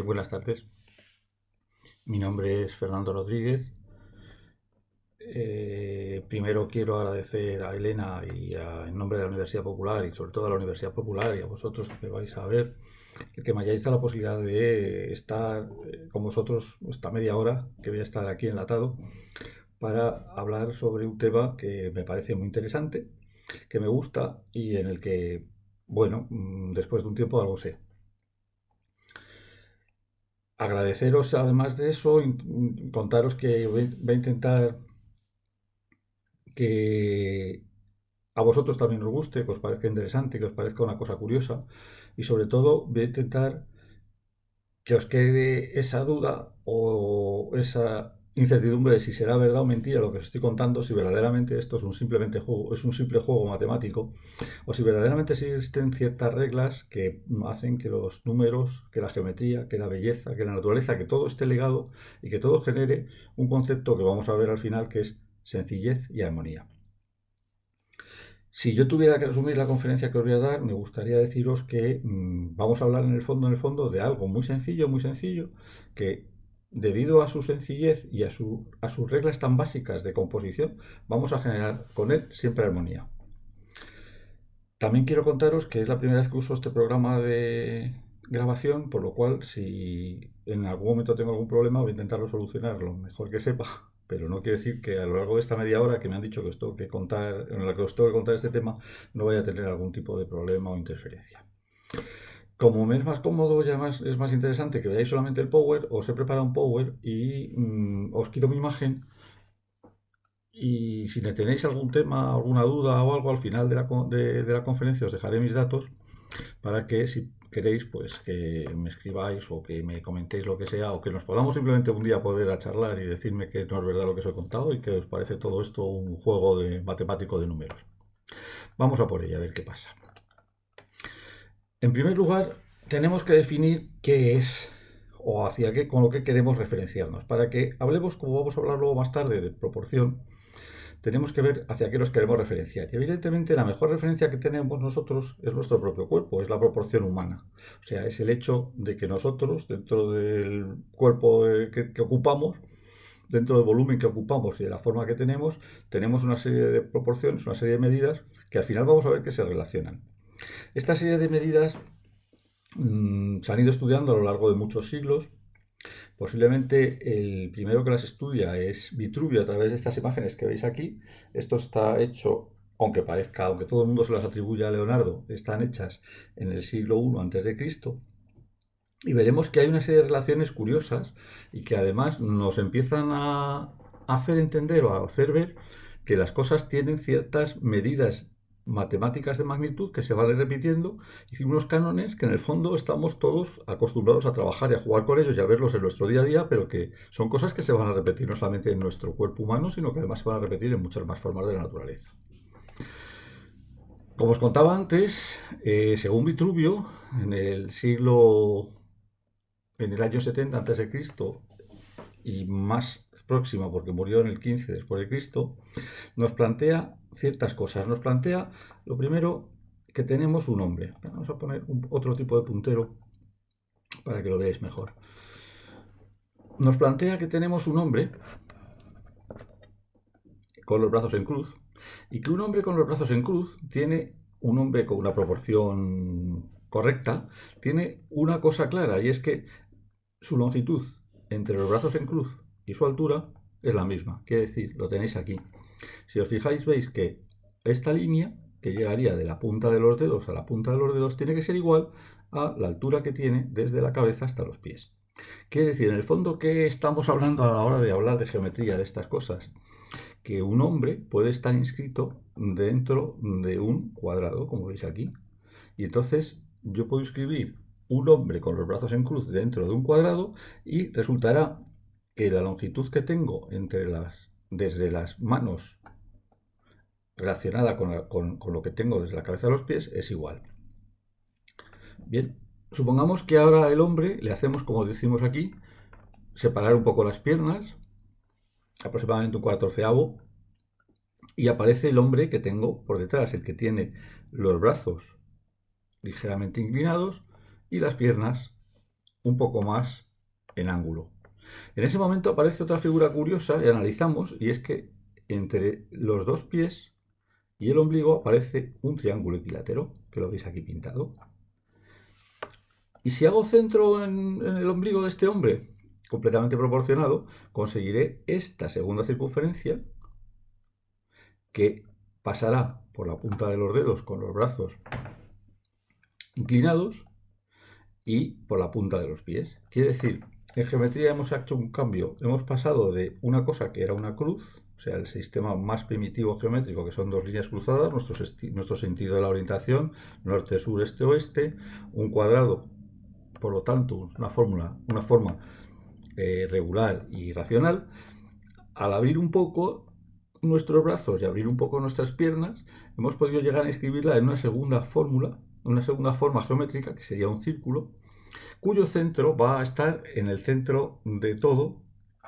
Buenas tardes, mi nombre es Fernando Rodríguez. Primero quiero agradecer a Elena en nombre de la Universidad Popular y sobre todo a la Universidad Popular y a vosotros que me vais a ver, el que me hayáis dado la posibilidad de estar con vosotros esta media hora que voy a estar aquí enlatado para hablar sobre un tema que me parece muy interesante, que me gusta y en el que, bueno, después de un tiempo algo sé. Agradeceros además de eso, contaros que voy a intentar que a vosotros también os guste, que os parezca interesante, que os parezca una cosa curiosa y sobre todo voy a intentar que os quede esa duda o esa incertidumbre de si será verdad o mentira lo que os estoy contando, si verdaderamente esto es simplemente juego, es un simple juego matemático, o si verdaderamente existen ciertas reglas que hacen que los números, que la geometría, que la belleza, que la naturaleza, que todo esté ligado y que todo genere un concepto que vamos a ver al final que es sencillez y armonía. Si yo tuviera que resumir la conferencia que os voy a dar, me gustaría deciros que vamos a hablar en el fondo, de algo muy sencillo, que debido a su sencillez y a sus reglas tan básicas de composición, vamos a generar con él siempre armonía. También quiero contaros que es la primera vez que uso este programa de grabación, por lo cual si en algún momento tengo algún problema voy a intentarlo solucionar lo mejor que sepa, pero no quiere decir que a lo largo de esta media hora que me han dicho que os tengo que contar, en la que os tengo que contar este tema, no vaya a tener algún tipo de problema o interferencia. Como me es más cómodo y además es más interesante que veáis solamente el Power, os he preparado un Power y os quito mi imagen y si me tenéis algún tema, alguna duda o algo al final de la conferencia os dejaré mis datos para que si queréis pues que me escribáis o que me comentéis lo que sea o que nos podamos simplemente un día poder a charlar y decirme que no es verdad lo que os he contado y que os parece todo esto un juego de matemático de números. Vamos a por ella a ver qué pasa. En primer lugar, tenemos que definir qué es o hacia qué con lo que queremos referenciarnos. Para que hablemos, como vamos a hablar luego más tarde, de proporción, tenemos que ver hacia qué nos queremos referenciar. Y evidentemente la mejor referencia que tenemos nosotros es nuestro propio cuerpo, es la proporción humana. O sea, es el hecho de que nosotros, dentro del cuerpo que ocupamos, dentro del volumen que ocupamos y de la forma que tenemos una serie de proporciones, una serie de medidas que al final vamos a ver que se relacionan. Esta serie de medidas se han ido estudiando a lo largo de muchos siglos. Posiblemente el primero que las estudia es Vitruvio a través de estas imágenes que veis aquí. Esto está hecho, aunque todo el mundo se las atribuye a Leonardo, están hechas en el siglo I antes de Cristo. Y veremos que hay una serie de relaciones curiosas y que además nos empiezan a hacer entender o a hacer ver que las cosas tienen ciertas medidas matemáticas de magnitud que se van repitiendo y unos cánones que en el fondo estamos todos acostumbrados a trabajar y a jugar con ellos y a verlos en nuestro día a día, pero que son cosas que se van a repetir no solamente en nuestro cuerpo humano, sino que además se van a repetir en muchas más formas de la naturaleza. Como os contaba antes, según Vitruvio, en el siglo en el año 70 antes de Cristo y más próximo porque murió en el 15 después de Cristo, nos plantea ciertas cosas. Nos plantea, lo primero, que tenemos un hombre. Vamos a poner otro tipo de puntero para que lo veáis mejor. Nos plantea que tenemos un hombre con los brazos en cruz y que un hombre con los brazos en cruz tiene un hombre con una proporción correcta, tiene una cosa clara y es que su longitud entre los brazos en cruz y su altura es la misma. Quiere decir, lo tenéis aquí. Si os fijáis, veis que esta línea, que llegaría de la punta de los dedos a la punta de los dedos, tiene que ser igual a la altura que tiene desde la cabeza hasta los pies. Quiere decir, en el fondo, ¿qué estamos hablando a la hora de hablar de geometría, de estas cosas? Que un hombre puede estar inscrito dentro de un cuadrado, como veis aquí. Y entonces yo puedo escribir un hombre con los brazos en cruz dentro de un cuadrado y resultará que la longitud que tengo desde las manos relacionada con lo que tengo desde la cabeza a los pies es igual. Bien, supongamos que ahora el hombre le hacemos como decimos aquí, separar un poco las piernas, aproximadamente un catorceavo, y aparece el hombre que tengo por detrás, el que tiene los brazos ligeramente inclinados y las piernas un poco más en ángulo. En ese momento aparece otra figura curiosa y analizamos, y es que entre los dos pies y el ombligo aparece un triángulo equilátero, que lo veis aquí pintado. Y si hago centro en el ombligo de este hombre, completamente proporcionado, conseguiré esta segunda circunferencia que pasará por la punta de los dedos con los brazos inclinados y por la punta de los pies. Quiere decir, en geometría hemos hecho un cambio, hemos pasado de una cosa que era una cruz, o sea, el sistema más primitivo geométrico, que son dos líneas cruzadas, nuestro sentido de la orientación, norte, sur, este, oeste, un cuadrado, por lo tanto, una forma regular y racional. Al abrir un poco nuestros brazos y abrir un poco nuestras piernas, hemos podido llegar a escribirla en una segunda fórmula, una segunda forma geométrica, que sería un círculo, cuyo centro va a estar en el centro de todo,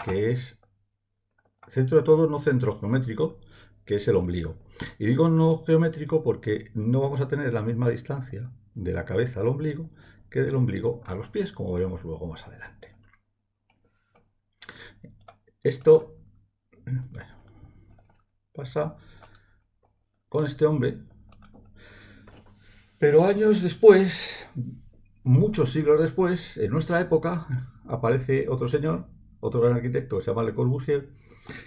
que es centro de todo, no centro geométrico, que es el ombligo. Y digo no geométrico porque no vamos a tener la misma distancia de la cabeza al ombligo que del ombligo a los pies, como veremos luego más adelante. Esto, bueno, pasa con este hombre, pero años después, muchos siglos después, en nuestra época, aparece otro señor, otro gran arquitecto que se llama Le Corbusier,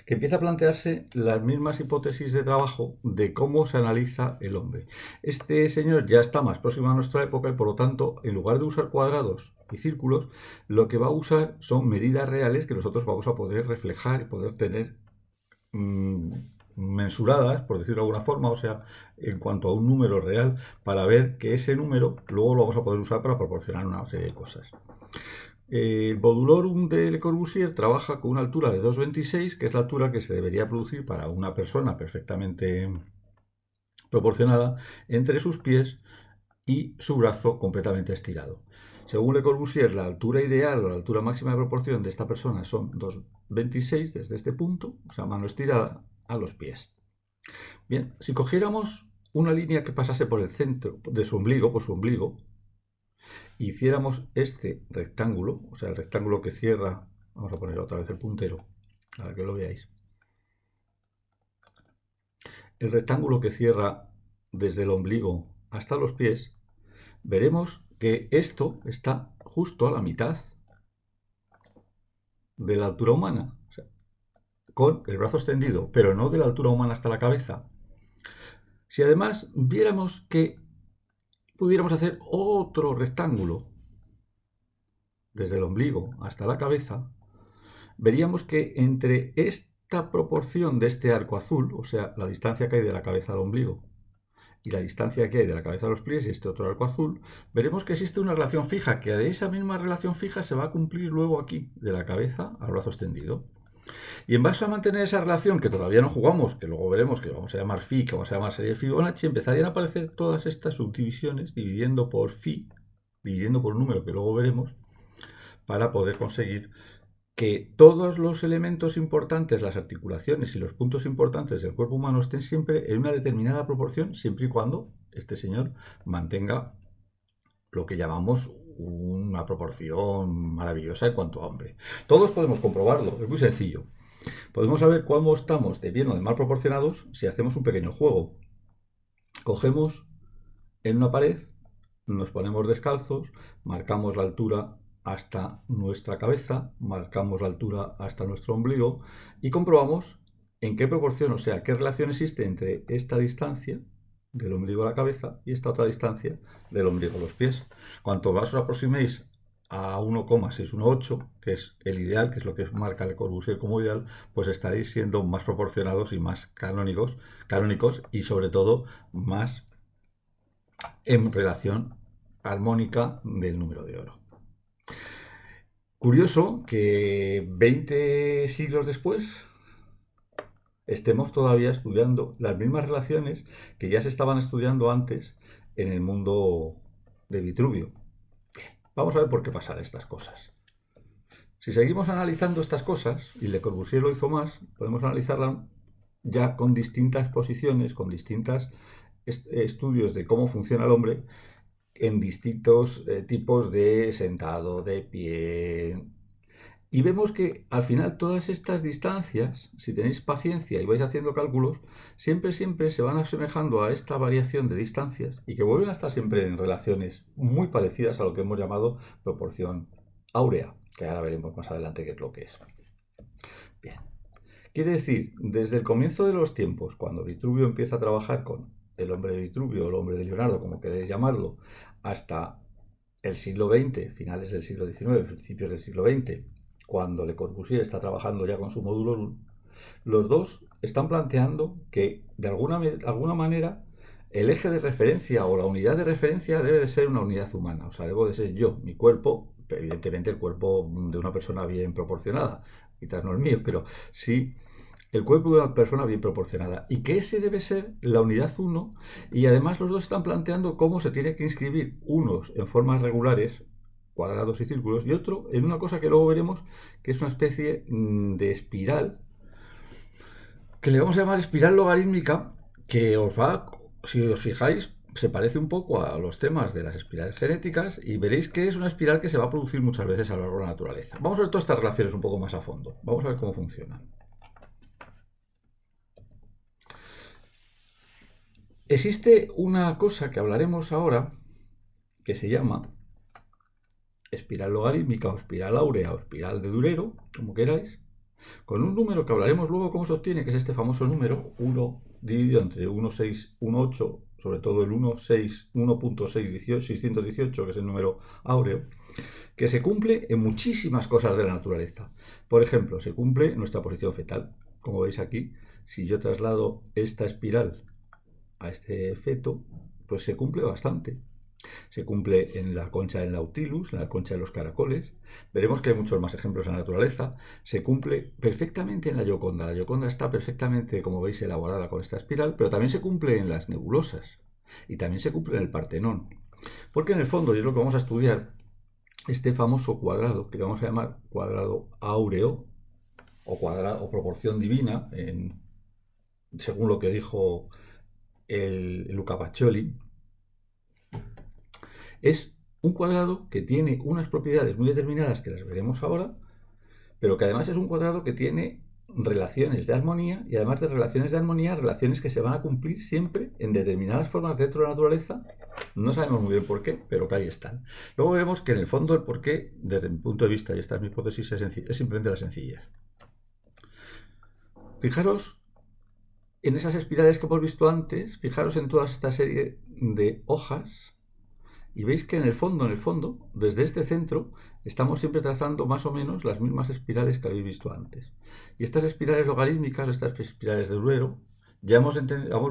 que empieza a plantearse las mismas hipótesis de trabajo de cómo se analiza el hombre. Este señor ya está más próximo a nuestra época y por lo tanto, en lugar de usar cuadrados y círculos, lo que va a usar son medidas reales que nosotros vamos a poder reflejar y poder tener mensuradas, por decirlo de alguna forma, o sea, en cuanto a un número real, para ver que ese número luego lo vamos a poder usar para proporcionar una serie de cosas. El modulorum de Le Corbusier trabaja con una altura de 2,26, que es la altura que se debería producir para una persona perfectamente proporcionada entre sus pies y su brazo completamente estirado. Según Le Corbusier, la altura ideal o la altura máxima de proporción de esta persona son 2,26 desde este punto, o sea, mano estirada, a los pies. Bien, si cogiéramos una línea que pasase por el centro de su ombligo, hiciéramos este rectángulo, o sea, el rectángulo que cierra, vamos a poner otra vez el puntero para que lo veáis, el rectángulo que cierra desde el ombligo hasta los pies, veremos que esto está justo a la mitad de la altura humana, o sea, con el brazo extendido, pero no de la altura humana hasta la cabeza. Si además viéramos que pudiéramos hacer otro rectángulo desde el ombligo hasta la cabeza, veríamos que entre esta proporción de este arco azul, o sea, la distancia que hay de la cabeza al ombligo, y la distancia que hay de la cabeza a los pies y este otro arco azul, veremos que existe una relación fija, que de esa misma relación fija se va a cumplir luego aquí, de la cabeza al brazo extendido. Y en base a mantener esa relación, que todavía no jugamos, que luego veremos que vamos a llamar phi, que vamos a llamar serie de Fibonacci, empezarían a aparecer todas estas subdivisiones dividiendo por phi, dividiendo por un número que luego veremos, para poder conseguir que todos los elementos importantes, las articulaciones y los puntos importantes del cuerpo humano estén siempre en una determinada proporción, siempre y cuando este señor mantenga lo que llamamos una proporción maravillosa en cuanto a hombre. Todos podemos comprobarlo, es muy sencillo. Podemos saber cómo estamos de bien o de mal proporcionados si hacemos un pequeño juego. Cogemos en una pared, nos ponemos descalzos, marcamos la altura hasta nuestra cabeza, marcamos la altura hasta nuestro ombligo y comprobamos en qué proporción, o sea, qué relación existe entre esta distancia del ombligo a la cabeza y esta otra distancia del ombligo a los pies. Cuanto más os aproximéis a 1,618, que es el ideal, que es lo que marca Le Corbusier como ideal, pues estaréis siendo más proporcionados y más canónicos y sobre todo más en relación armónica del número de oro. Curioso que 20 siglos después estemos todavía estudiando las mismas relaciones que ya se estaban estudiando antes en el mundo de Vitruvio. Vamos a ver por qué pasan estas cosas. Si seguimos analizando estas cosas, y Le Corbusier lo hizo más, podemos analizarlas ya con distintas posiciones, con distintos estudios de cómo funciona el hombre, en distintos tipos de sentado, de pie. Y vemos que al final todas estas distancias, si tenéis paciencia y vais haciendo cálculos, siempre se van asemejando a esta variación de distancias y que vuelven a estar siempre en relaciones muy parecidas a lo que hemos llamado proporción áurea, que ahora veremos más adelante qué es lo que es. Bien. Quiere decir, desde el comienzo de los tiempos, cuando Vitruvio empieza a trabajar con el hombre de Vitruvio o el hombre de Leonardo, como queréis llamarlo, hasta el siglo XX, finales del siglo XIX, principios del siglo XX, cuando Le Corbusier está trabajando ya con su módulo, los dos están planteando que de alguna manera el eje de referencia o la unidad de referencia debe de ser una unidad humana, o sea, debo de ser yo, mi cuerpo, evidentemente el cuerpo de una persona bien proporcionada, quizás no el mío, pero sí el cuerpo de una persona bien proporcionada y que ese debe ser la unidad 1 y además los dos están planteando cómo se tiene que inscribir unos en formas regulares, cuadrados y círculos, y otro en una cosa que luego veremos que es una especie de espiral que le vamos a llamar espiral logarítmica, que os va, si os fijáis, se parece un poco a los temas de las espirales genéticas y veréis que es una espiral que se va a producir muchas veces a lo largo de la naturaleza. Vamos a ver todas estas relaciones un poco más a fondo. Vamos a ver cómo funcionan. Existe una cosa que hablaremos ahora que se llama espiral logarítmica o espiral áurea o espiral de Durero, como queráis, con un número que hablaremos luego cómo se obtiene, que es este famoso número 1 dividido entre 1,618, sobre todo el 1.618, que es el número áureo, que se cumple en muchísimas cosas de la naturaleza. Por ejemplo, se cumple en nuestra posición fetal. Como veis aquí, si yo traslado esta espiral a este feto, pues se cumple bastante. Se cumple en la concha del Nautilus, en la concha de los caracoles. Veremos que hay muchos más ejemplos en la naturaleza. Se cumple perfectamente en la Gioconda. La Gioconda está perfectamente, como veis, elaborada con esta espiral, pero también se cumple en las nebulosas y también se cumple en el Partenón. Porque en el fondo, y es lo que vamos a estudiar, este famoso cuadrado, que vamos a llamar cuadrado áureo o cuadrado o proporción divina, según lo que dijo el Luca Pacioli, es un cuadrado que tiene unas propiedades muy determinadas que las veremos ahora, pero que además es un cuadrado que tiene relaciones de armonía y además de relaciones de armonía, relaciones que se van a cumplir siempre en determinadas formas dentro de la naturaleza. No sabemos muy bien por qué, pero que ahí están. Luego veremos que en el fondo el por qué, desde mi punto de vista, y esta es mi hipótesis, es simplemente la sencillez. Fijaros en esas espirales que hemos visto antes, fijaros en toda esta serie de hojas y veis que en el fondo, desde este centro, estamos siempre trazando más o menos las mismas espirales que habéis visto antes. Y estas espirales logarítmicas, estas espirales de Durero, ya hemos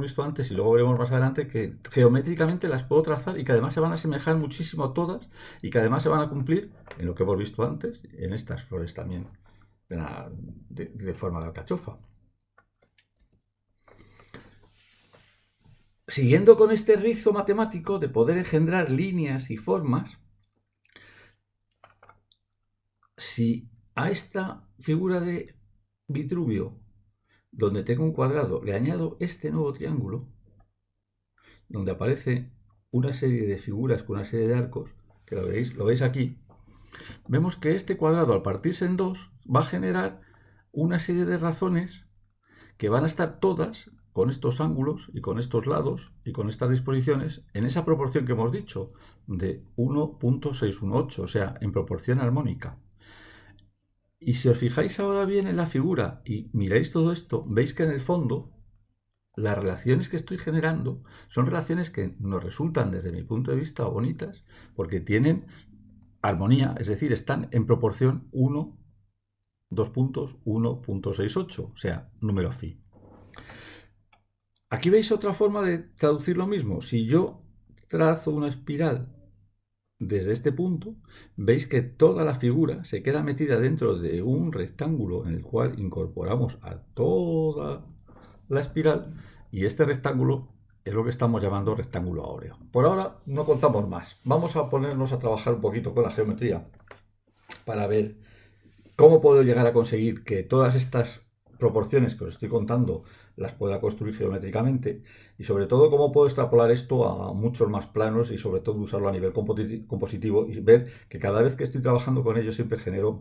visto antes y luego veremos más adelante que geométricamente las puedo trazar y que además se van a asemejar muchísimo a todas y que además se van a cumplir en lo que hemos visto antes, en estas flores también de forma de alcachofa. Siguiendo con este rizo matemático de poder engendrar líneas y formas, si a esta figura de Vitruvio, donde tengo un cuadrado, le añado este nuevo triángulo, donde aparece una serie de figuras con una serie de arcos, que lo veis aquí, vemos que este cuadrado, al partirse en dos, va a generar una serie de razones que van a estar todas con estos ángulos y con estos lados y con estas disposiciones en esa proporción que hemos dicho de 1.618, o sea, en proporción armónica. Y si os fijáis ahora bien en la figura y miráis todo esto, veis que en el fondo las relaciones que estoy generando son relaciones que nos resultan desde mi punto de vista bonitas porque tienen armonía, es decir, están en proporción 1, 1.68, o sea, número phi. Aquí veis otra forma de traducir lo mismo. Si yo trazo una espiral desde este punto, veis que toda la figura se queda metida dentro de un rectángulo en el cual incorporamos a toda la espiral y este rectángulo es lo que estamos llamando rectángulo áureo. Por ahora no contamos más. Vamos a ponernos a trabajar un poquito con la geometría para ver cómo puedo llegar a conseguir que todas estas proporciones que os estoy contando las pueda construir geométricamente y sobre todo cómo puedo extrapolar esto a muchos más planos y sobre todo usarlo a nivel compositivo y ver que cada vez que estoy trabajando con ello siempre genero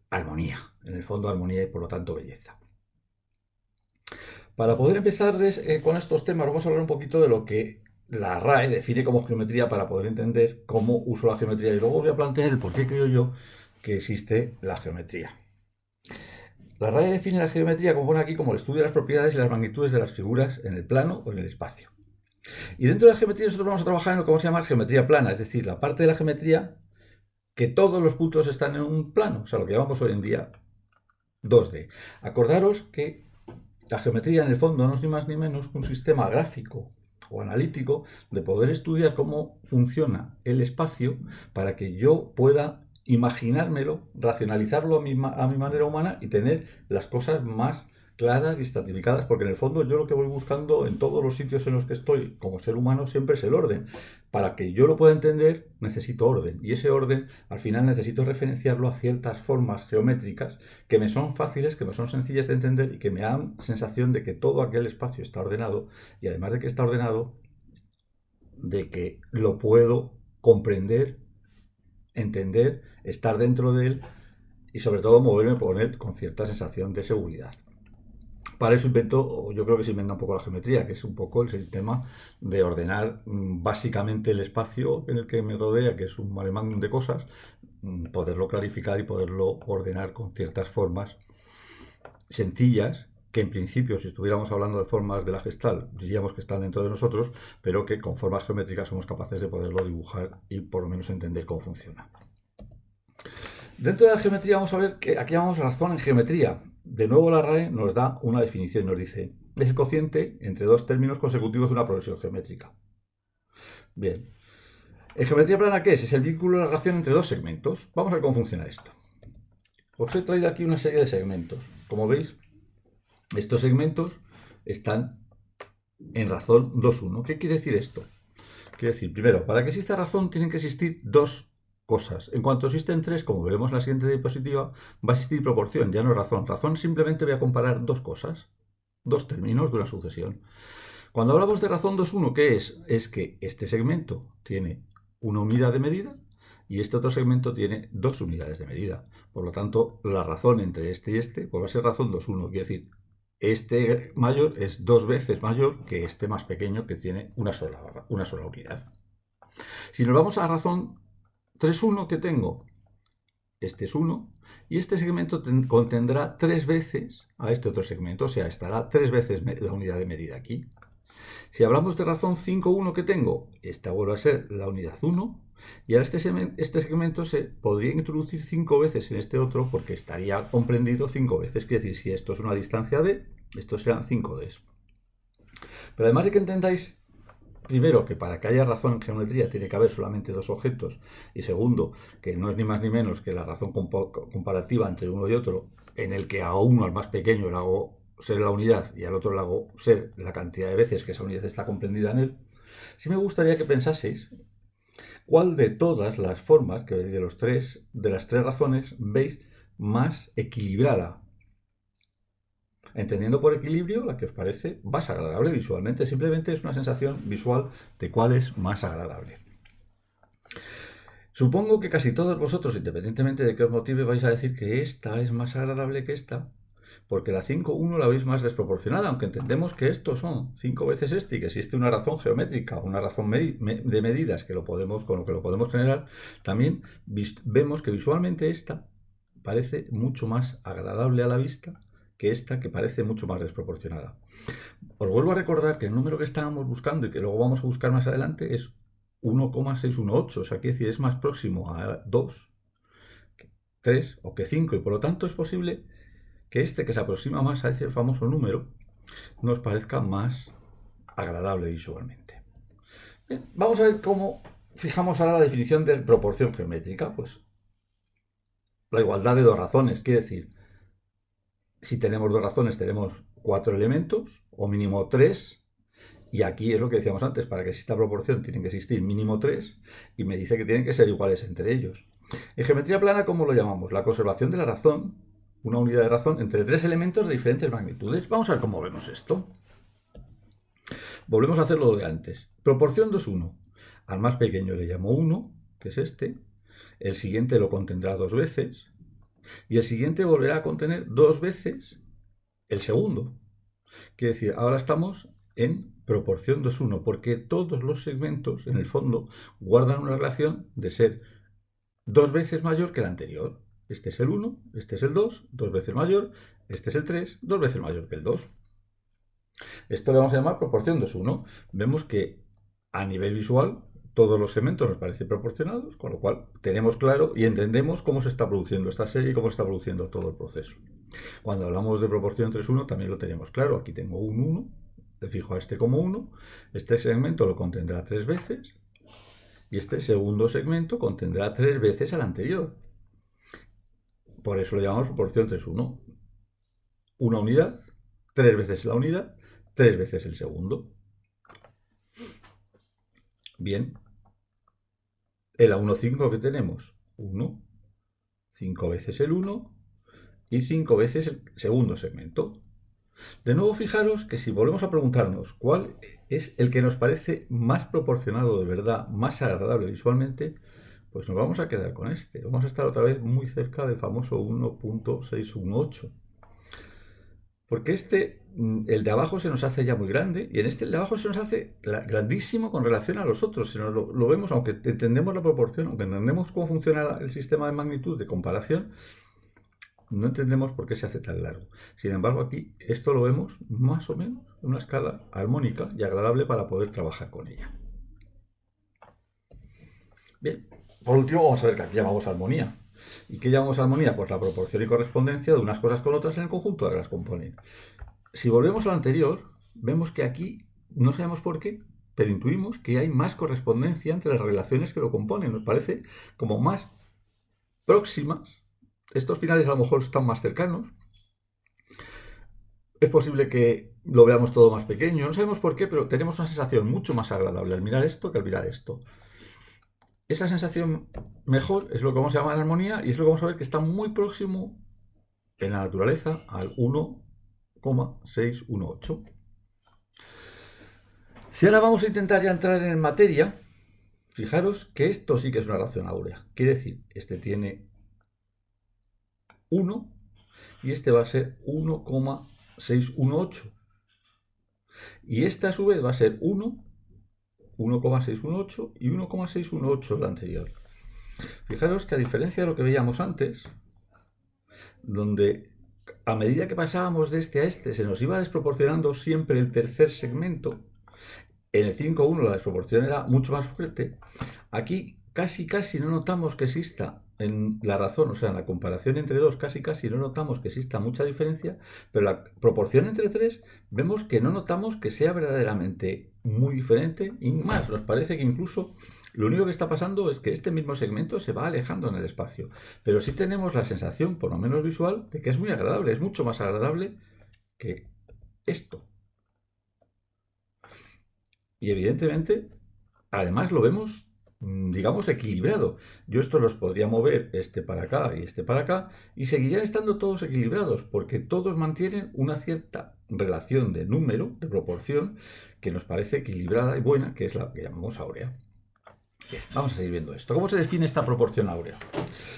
armonía, en el fondo armonía y por lo tanto belleza. Para poder empezar con estos temas vamos a hablar un poquito de lo que la RAE define como geometría para poder entender cómo uso la geometría y luego voy a plantear el por qué creo yo que existe la geometría. La RAE define la geometría, como pone aquí, como el estudio de las propiedades y las magnitudes de las figuras en el plano o en el espacio. Y dentro de la geometría nosotros vamos a trabajar en lo que vamos a llamar geometría plana, es decir, la parte de la geometría que todos los puntos están en un plano, o sea, lo que llamamos hoy en día 2D. Acordaros que la geometría en el fondo no es ni más ni menos que un sistema gráfico o analítico de poder estudiar cómo funciona el espacio para que yo pueda imaginármelo, racionalizarlo a mi manera humana y tener las cosas más claras y estratificadas, porque en el fondo yo lo que voy buscando en todos los sitios en los que estoy como ser humano siempre es el orden. Para que yo lo pueda entender necesito orden y ese orden al final necesito referenciarlo a ciertas formas geométricas que me son fáciles, que me son sencillas de entender y que me dan sensación de que todo aquel espacio está ordenado y además de que está ordenado, de que lo puedo comprender, entender, estar dentro de él y sobre todo moverme por él con cierta sensación de seguridad. Para eso yo creo que se inventa un poco la geometría, que es un poco el sistema de ordenar básicamente el espacio en el que me rodea, que es un mare magnum de cosas, poderlo clarificar y poderlo ordenar con ciertas formas sencillas, que en principio, si estuviéramos hablando de formas de la Gestalt, diríamos que están dentro de nosotros, pero que con formas geométricas somos capaces de poderlo dibujar y por lo menos entender cómo funciona. Dentro de la geometría vamos a ver que aquí llamamos razón en geometría. De nuevo la RAE nos da una definición, nos dice, es el cociente entre dos términos consecutivos de una progresión geométrica. Bien. ¿En geometría plana qué es? Es el vínculo de la relación entre dos segmentos. Vamos a ver cómo funciona esto. Os he traído aquí una serie de segmentos. Como veis, estos segmentos están en razón 2,1. ¿Qué quiere decir esto? Quiere decir, primero, para que exista razón tienen que existir dos cosas. En cuanto existen tres, como veremos en la siguiente diapositiva, va a existir proporción, ya no es razón. Razón simplemente voy a comparar dos cosas, dos términos de una sucesión. Cuando hablamos de razón 2,1, ¿qué es? Es que este segmento tiene una unidad de medida y este otro segmento tiene dos unidades de medida. Por lo tanto, la razón entre este y este pues va a ser razón 2,1. Quiere decir, este mayor es dos veces mayor que este más pequeño que tiene una sola unidad. Si nos vamos a razón 3,1 que tengo, este es 1, y este segmento contendrá tres veces a este otro segmento, o sea, estará tres veces la unidad de medida aquí. Si hablamos de razón 5,1 que tengo, esta vuelve a ser la unidad 1, y ahora este segmento se podría introducir 5 veces en este otro porque estaría comprendido 5 veces, quiere decir, si esto es una distancia d, estos serán 5d. Pero además de que entendáis primero, que para que haya razón en geometría tiene que haber solamente dos objetos, y segundo, que no es ni más ni menos que la razón comparativa entre uno y otro, en el que a uno, al más pequeño, le hago ser la unidad y al otro le hago ser la cantidad de veces que esa unidad está comprendida en él. Sí me gustaría que pensaseis cuál de todas las formas, que de las tres razones, veis más equilibrada. Entendiendo por equilibrio la que os parece más agradable visualmente. Simplemente es una sensación visual de cuál es más agradable. Supongo que casi todos vosotros, independientemente de qué os motive, vais a decir que esta es más agradable que esta, porque la 5,1 la veis más desproporcionada, aunque entendemos que estos son 5 veces este y que existe una razón geométrica, una razón de medidas con lo que lo podemos generar, también vemos que visualmente esta parece mucho más agradable a la vista que esta, que parece mucho más desproporcionada. Os vuelvo a recordar que el número que estábamos buscando y que luego vamos a buscar más adelante es 1,618, o sea, quiere decir, es más próximo a 2, 3 o que 5, y por lo tanto es posible que este, que se aproxima más a ese famoso número, nos parezca más agradable visualmente. Bien, vamos a ver cómo fijamos ahora la definición de proporción geométrica. Pues la igualdad de dos razones, quiere decir, si tenemos dos razones tenemos 4 elementos, o mínimo 3, y aquí es lo que decíamos antes, para que exista proporción tienen que existir mínimo 3, y me dice que tienen que ser iguales entre ellos. En geometría plana, ¿cómo lo llamamos? La conservación de la razón una unidad de razón entre tres elementos de diferentes magnitudes. Vamos a ver cómo vemos esto. Volvemos a hacer lo de antes. Proporción 2:1. Al más pequeño le llamo 1, que es este. El siguiente lo contendrá 2 veces. Y el siguiente volverá a contener 2 veces el segundo. Quiere decir, ahora estamos en proporción 2:1, porque todos los segmentos, en el fondo, guardan una relación de ser 2 veces mayor que el anterior. Este es el 1, este es el 2, 2 veces mayor, este es el 3, 2 veces mayor que el 2. Esto le vamos a llamar proporción 2:1. Vemos que a nivel visual todos los segmentos nos parecen proporcionados, con lo cual tenemos claro y entendemos cómo se está produciendo esta serie y cómo se está produciendo todo el proceso. Cuando hablamos de proporción 3:1 también lo tenemos claro. Aquí tengo un 1, le fijo a este como 1, este segmento lo contendrá 3 veces y este segundo segmento contendrá 3 veces al anterior. Por eso lo llamamos proporción 3:1. Una unidad, 3 veces la unidad, 3 veces el segundo. Bien, el A1,5 que tenemos, 1, 5 veces el 1 y 5 veces el segundo segmento. De nuevo, fijaros que si volvemos a preguntarnos cuál es el que nos parece más proporcionado de verdad, más agradable visualmente, pues nos vamos a quedar con este. Vamos a estar otra vez muy cerca del famoso 1.618. Porque el de abajo se nos hace ya muy grande, y en este el de abajo se nos hace grandísimo con relación a los otros. Si nos lo vemos, aunque entendemos la proporción, aunque entendemos cómo funciona el sistema de magnitud de comparación, no entendemos por qué se hace tan largo. Sin embargo, aquí esto lo vemos más o menos en una escala armónica y agradable para poder trabajar con ella. Bien, por último vamos a ver que aquí llamamos armonía. ¿Y qué llamamos armonía? Pues la proporción y correspondencia de unas cosas con otras en el conjunto de que las componen. Si volvemos a lo anterior, vemos que aquí, no sabemos por qué, pero intuimos que hay más correspondencia entre las relaciones que lo componen. Nos parece como más próximas. Estos finales a lo mejor están más cercanos. Es posible que lo veamos todo más pequeño. No sabemos por qué, pero tenemos una sensación mucho más agradable al mirar esto que al mirar esto. Esa sensación mejor es lo que vamos a llamar armonía y es lo que vamos a ver que está muy próximo en la naturaleza al 1,618. Si ahora vamos a intentar ya entrar en materia, fijaros que esto sí que es una relación áurea. Quiere decir, este tiene 1 y este va a ser 1,618. Y este a su vez va a ser 1, 1,618 y 1,618 el anterior. Fijaros que a diferencia de lo que veíamos antes, donde a medida que pasábamos de este a este se nos iba desproporcionando siempre el tercer segmento, en el 5,1 la desproporción era mucho más fuerte. Aquí casi no notamos que exista en la razón, o sea, en la comparación entre dos, casi no notamos que exista mucha diferencia, pero la proporción entre tres vemos que no notamos que sea verdaderamente muy diferente, y más, nos parece que incluso lo único que está pasando es que este mismo segmento se va alejando en el espacio, pero sí tenemos la sensación, por lo menos visual, de que es muy agradable, es mucho más agradable que esto. Y evidentemente, además lo vemos, digamos, equilibrado. Yo estos los podría mover este para acá y este para acá y seguirían estando todos equilibrados porque todos mantienen una cierta relación de número, de proporción, que nos parece equilibrada y buena, que es la que llamamos áurea. Bien, vamos a seguir viendo esto. ¿Cómo se define esta proporción áurea?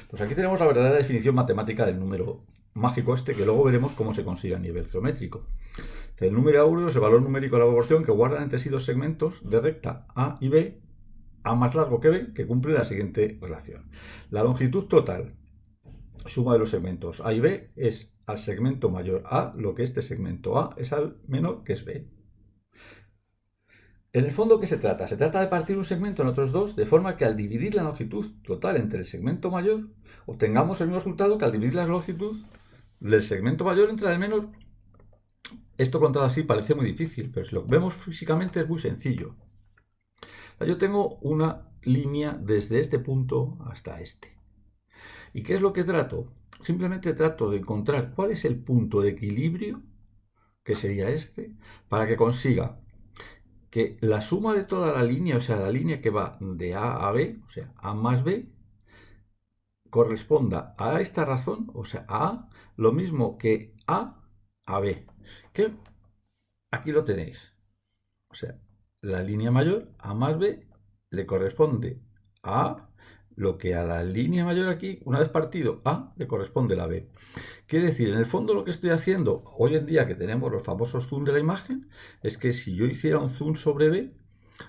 Pues aquí tenemos la verdadera definición matemática del número mágico este, que luego veremos cómo se consigue a nivel geométrico. El número áureo es el valor numérico de la proporción que guardan entre sí dos segmentos de recta A y B, A más largo que B, que cumple la siguiente relación. La longitud total, suma de los segmentos A y B, es al segmento mayor A lo que este segmento A es al menor que es B. En el fondo, ¿qué se trata? Se trata de partir un segmento en otros dos, de forma que al dividir la longitud total entre el segmento mayor, obtengamos el mismo resultado que al dividir la longitud del segmento mayor entre el menor. Esto contado así parece muy difícil, pero si lo vemos físicamente es muy sencillo. Yo tengo una línea desde este punto hasta este. ¿Y qué es lo que trato? Simplemente trato de encontrar cuál es el punto de equilibrio, que sería este, para que consiga que la suma de toda la línea, o sea, la línea que va de A a B, o sea, A más B, corresponda a esta razón, o sea, a A, lo mismo que a B. Que aquí lo tenéis. O sea, la línea mayor, A más B, le corresponde a A, lo que a la línea mayor aquí, una vez partido A, le corresponde la B. Quiere decir, en el fondo lo que estoy haciendo hoy en día que tenemos los famosos zoom de la imagen, es que si yo hiciera un zoom sobre B,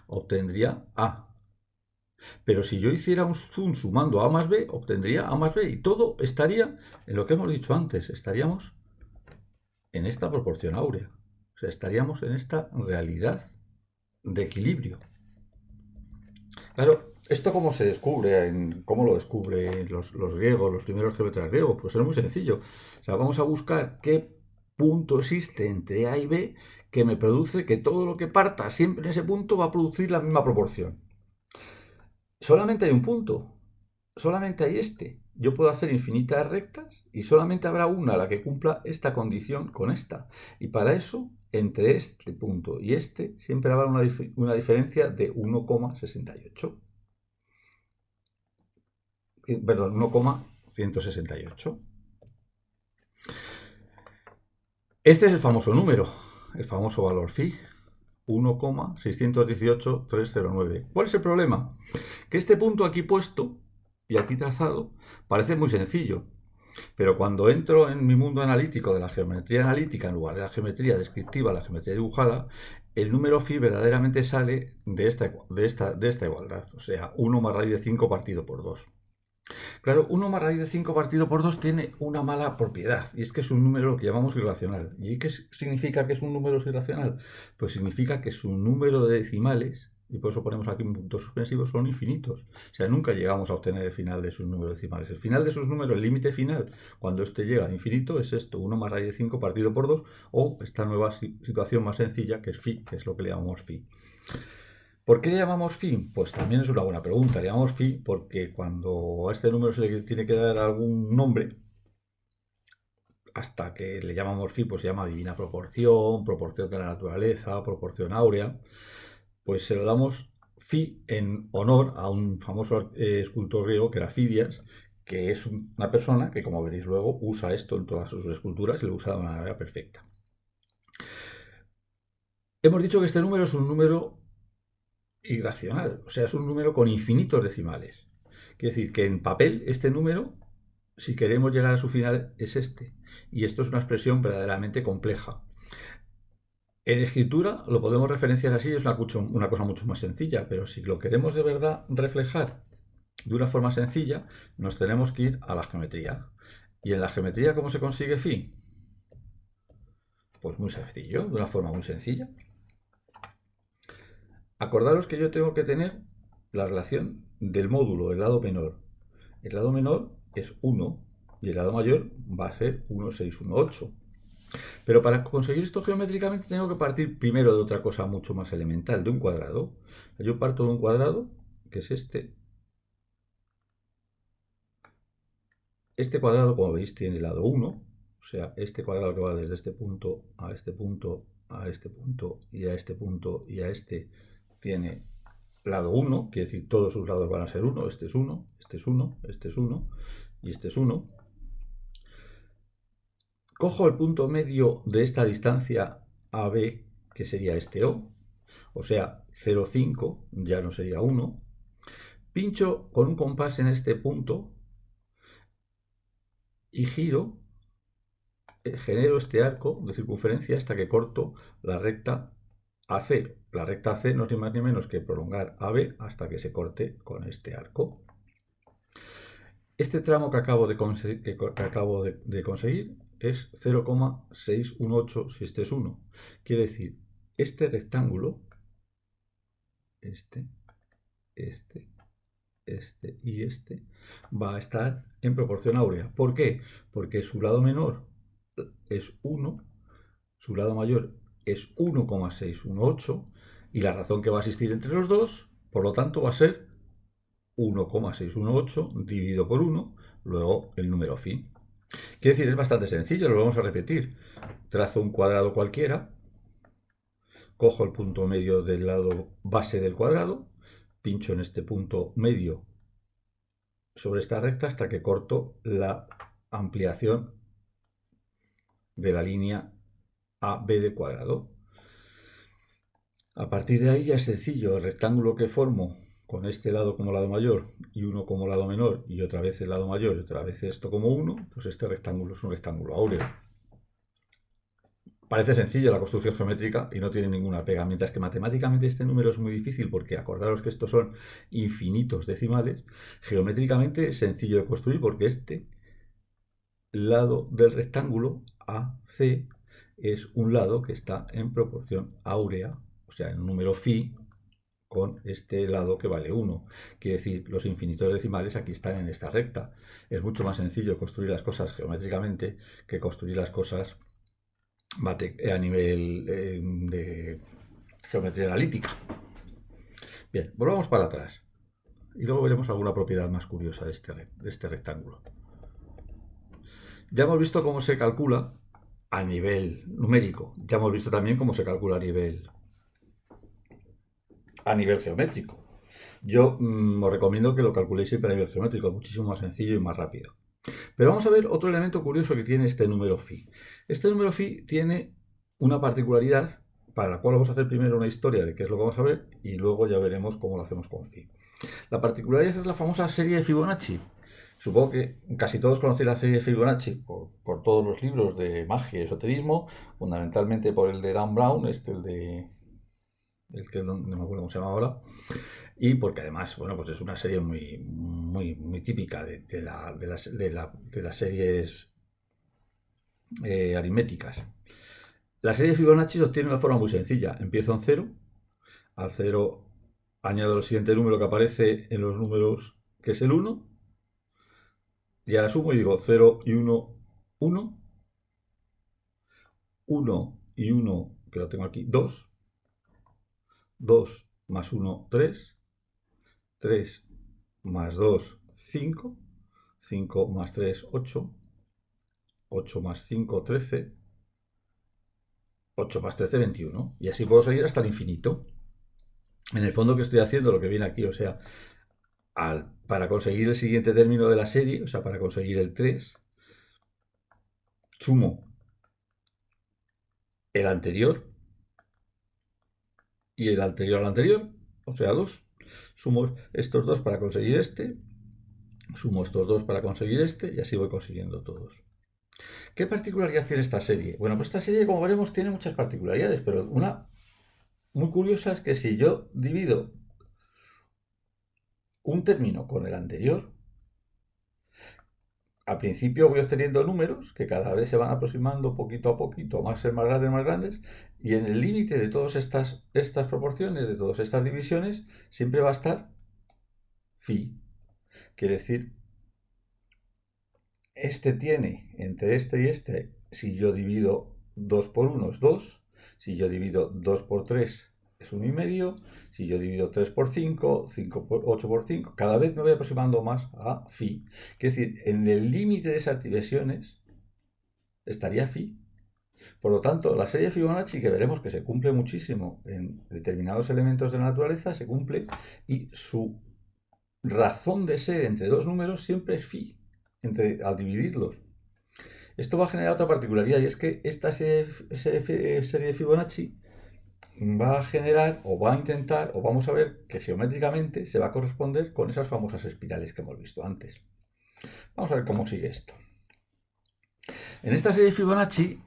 obtendría A. Pero si yo hiciera un zoom sumando A más B, obtendría A más B. Y todo estaría en lo que hemos dicho antes, estaríamos en esta proporción áurea. O sea, estaríamos en esta realidad de equilibrio. Claro, ¿esto cómo se descubre? ¿Cómo lo descubren los griegos, los primeros geómetras griegos? Pues es muy sencillo. O sea, vamos a buscar qué punto existe entre A y B que me produce que todo lo que parta siempre en ese punto va a producir la misma proporción. Solamente hay un punto, solamente hay este. Yo puedo hacer infinitas rectas y solamente habrá una la que cumpla esta condición con esta. Y para eso, entre este punto y este, siempre habrá una diferencia de 1,68. Perdón, 1,168. Este es el famoso número, el famoso valor phi, 1,618,309. ¿Cuál es el problema? Que este punto aquí puesto y aquí trazado parece muy sencillo, pero cuando entro en mi mundo analítico de la geometría analítica en lugar de la geometría descriptiva, la geometría dibujada, el número phi verdaderamente sale de esta igualdad, o sea, 1 más raíz de 5 partido por 2. Claro, 1 más raíz de 5 partido por 2 tiene una mala propiedad, y es que es un número que llamamos irracional. ¿Y qué significa que es un número irracional? Pues significa que su número de decimales, y por eso ponemos aquí puntos suspensivos, son infinitos. O sea, nunca llegamos a obtener el final de sus números decimales. El final de sus números, el límite final, cuando este llega a infinito, es esto, 1 más raíz de 5 partido por 2, o esta nueva situación más sencilla, que es phi, que es lo que le llamamos phi. ¿Por qué le llamamos phi? Pues también es una buena pregunta. Le llamamos phi porque cuando a este número se le tiene que dar algún nombre, hasta que le llamamos phi, pues se llama divina proporción, proporción de la naturaleza, proporción áurea, pues se lo damos phi en honor a un famoso escultor griego que era Fidias, que es una persona que, como veréis luego, usa esto en todas sus esculturas y lo usa de una manera perfecta. Hemos dicho que este número es un número irracional, o sea, es un número con infinitos decimales. Quiere decir que en papel este número, si queremos llegar a su final, es este. Y esto es una expresión verdaderamente compleja. En escritura lo podemos referenciar así, es una cosa mucho más sencilla, pero si lo queremos de verdad reflejar de una forma sencilla, nos tenemos que ir a la geometría. ¿Y en la geometría cómo se consigue phi? Pues muy sencillo, de una forma muy sencilla. Acordaros que yo tengo que tener la relación del módulo, el lado menor. El lado menor es 1 y el lado mayor va a ser 1,618. Pero para conseguir esto geométricamente tengo que partir primero de otra cosa mucho más elemental, de un cuadrado. Yo parto de un cuadrado, que es este. Este cuadrado, como veis, tiene el lado 1. O sea, este cuadrado que va desde este punto a este punto, a este punto y a este punto y a este, tiene lado 1, quiere decir todos sus lados van a ser 1, este es 1, este es 1, este es 1 y este es 1. Cojo el punto medio de esta distancia AB, que sería este O sea, 0,5 ya no sería 1. Pincho con un compás en este punto y giro, genero este arco de circunferencia hasta que corto la recta AC. La recta AC no es ni más ni menos que prolongar AB hasta que se corte con este arco. Este tramo que acabo de conseguir es 0,618 si este es 1. Quiere decir, este rectángulo, este y este, va a estar en proporción áurea. ¿Por qué? Porque su lado menor es 1, su lado mayor es 1,618 y la razón que va a existir entre los dos, por lo tanto, va a ser 1,618 dividido por 1, luego el número phi. Quiere decir, es bastante sencillo, lo vamos a repetir. Trazo un cuadrado cualquiera, cojo el punto medio del lado base del cuadrado, pincho en este punto medio sobre esta recta hasta que corto la ampliación de la línea AB de cuadrado. A partir de ahí ya es sencillo, el rectángulo que formo con este lado como lado mayor y uno como lado menor y otra vez el lado mayor y otra vez esto como uno, pues este rectángulo es un rectángulo áureo. Parece sencillo la construcción geométrica y no tiene ninguna pega, mientras que matemáticamente este número es muy difícil porque acordaros que estos son infinitos decimales, geométricamente es sencillo de construir porque este lado del rectángulo AC es un lado que está en proporción áurea, o sea, en número phi, con este lado que vale 1. Quiere decir, los infinitos decimales aquí están en esta recta. Es mucho más sencillo construir las cosas geométricamente que construir las cosas a nivel de geometría analítica. Bien, volvamos para atrás. Y luego veremos alguna propiedad más curiosa de este rectángulo. Ya hemos visto cómo se calcula a nivel numérico. Ya hemos visto también cómo se calcula a nivel geométrico. Yo os recomiendo que lo calculéis siempre a nivel geométrico, muchísimo más sencillo y más rápido. Pero vamos a ver otro elemento curioso que tiene este número phi. Este número phi tiene una particularidad para la cual vamos a hacer primero una historia de qué es lo que vamos a ver y luego ya veremos cómo lo hacemos con phi. La particularidad es la famosa serie de Fibonacci. Supongo que casi todos conocéis la serie de Fibonacci por todos los libros de magia y esoterismo, fundamentalmente por el de Dan Brown, el que no me acuerdo cómo se llama ahora, y porque además, bueno, pues es una serie muy típica de las series aritméticas. La serie de Fibonacci obtiene una forma muy sencilla. Empiezo en 0, al 0 añado el siguiente número que aparece en los números, que es el 1, y ahora sumo y digo 0 y 1, 1, 1 y 1, que lo tengo aquí, 2, 2 más 1, 3, 3 más 2, 5, 5 más 3, 8, 8 más 5, 13, 8 más 13, 21. Y así puedo seguir hasta el infinito. En el fondo, que estoy haciendo lo que viene aquí, o sea, para conseguir el siguiente término de la serie, o sea, para conseguir el 3, sumo el anterior y el anterior al anterior, o sea, 2. Sumo estos dos para conseguir este, sumo estos dos para conseguir este y así voy consiguiendo todos. ¿Qué particularidad tiene esta serie? Bueno, pues esta serie, como veremos, tiene muchas particularidades, pero una muy curiosa es que si yo divido un término con el anterior, al principio voy obteniendo números que cada vez se van aproximando poquito a poquito, más grandes, y en el límite de todas estas proporciones, de todas estas divisiones, siempre va a estar phi. Quiere decir, este tiene entre este y este, si yo divido 2 por 1 es 2, si yo divido 2 por 3 es 1,5, si yo divido 3 por 5, 5 por 8 por 5, cada vez me voy aproximando más a phi. Quiere decir, en el límite de esas divisiones estaría phi. Por lo tanto, la serie Fibonacci, que veremos que se cumple muchísimo en determinados elementos de la naturaleza, se cumple y su razón de ser entre dos números siempre es phi, al dividirlos. Esto va a generar otra particularidad y es que esta serie de Fibonacci va a generar o va a intentar o vamos a ver que geométricamente se va a corresponder con esas famosas espirales que hemos visto antes. Vamos a ver cómo sigue esto. En esta serie de Fibonacci,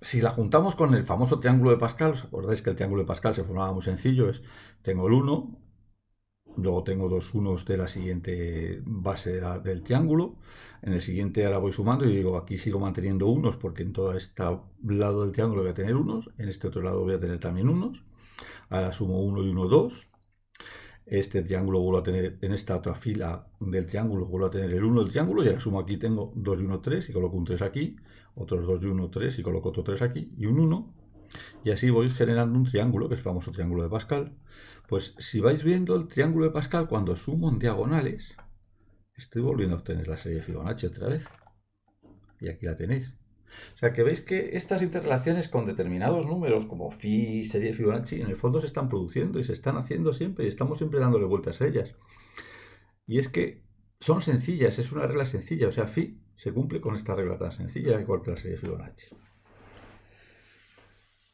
si la juntamos con el famoso triángulo de Pascal, ¿os acordáis que el triángulo de Pascal se formaba muy sencillo? Tengo el 1, luego tengo dos unos de la siguiente base del triángulo, en el siguiente ahora voy sumando y digo, aquí sigo manteniendo unos porque en todo este lado del triángulo voy a tener unos, en este otro lado voy a tener también unos, ahora sumo 1 y 1, 2, este triángulo vuelvo a tener, en esta otra fila del triángulo vuelvo a tener el 1 del triángulo y ahora sumo aquí, tengo 2 y 1, 3 y coloco un 3 aquí, otros 2 y 1, 3 y coloco otro 3 aquí y un 1 y así voy generando un triángulo, que es el famoso triángulo de Pascal. Pues si vais viendo el triángulo de Pascal, cuando sumo en diagonales, estoy volviendo a obtener la serie de Fibonacci otra vez. Y aquí la tenéis. O sea que veis que estas interrelaciones con determinados números, como phi, serie de Fibonacci, en el fondo se están produciendo y se están haciendo siempre y estamos siempre dándole vueltas a ellas. Y es que son sencillas, es una regla sencilla, o sea, phi se cumple con esta regla tan sencilla igual que la serie de Fibonacci.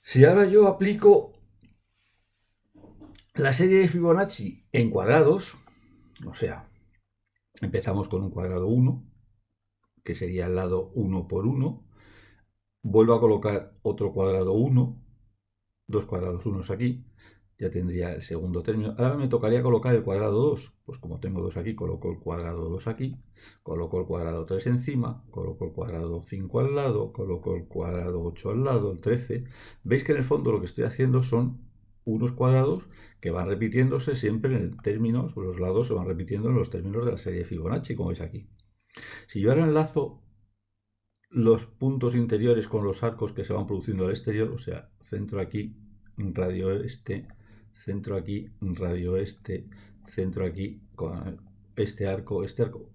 Si ahora yo aplico la serie de Fibonacci en cuadrados, o sea, empezamos con un cuadrado 1, que sería el lado 1 por 1, vuelvo a colocar otro cuadrado 1, dos cuadrados 1 aquí, ya tendría el segundo término. Ahora me tocaría colocar el cuadrado 2, pues como tengo 2 aquí, coloco el cuadrado 2 aquí, coloco el cuadrado 3 encima, coloco el cuadrado 5 al lado, coloco el cuadrado 8 al lado, el 13. Veis que en el fondo lo que estoy haciendo son unos cuadrados que van repitiéndose siempre en términos, los lados se van repitiendo en los términos de la serie de Fibonacci, como veis aquí. Si yo ahora enlazo los puntos interiores con los arcos que se van produciendo al exterior, o sea, centro aquí, radio este, centro aquí, radio este, centro aquí, con este arco,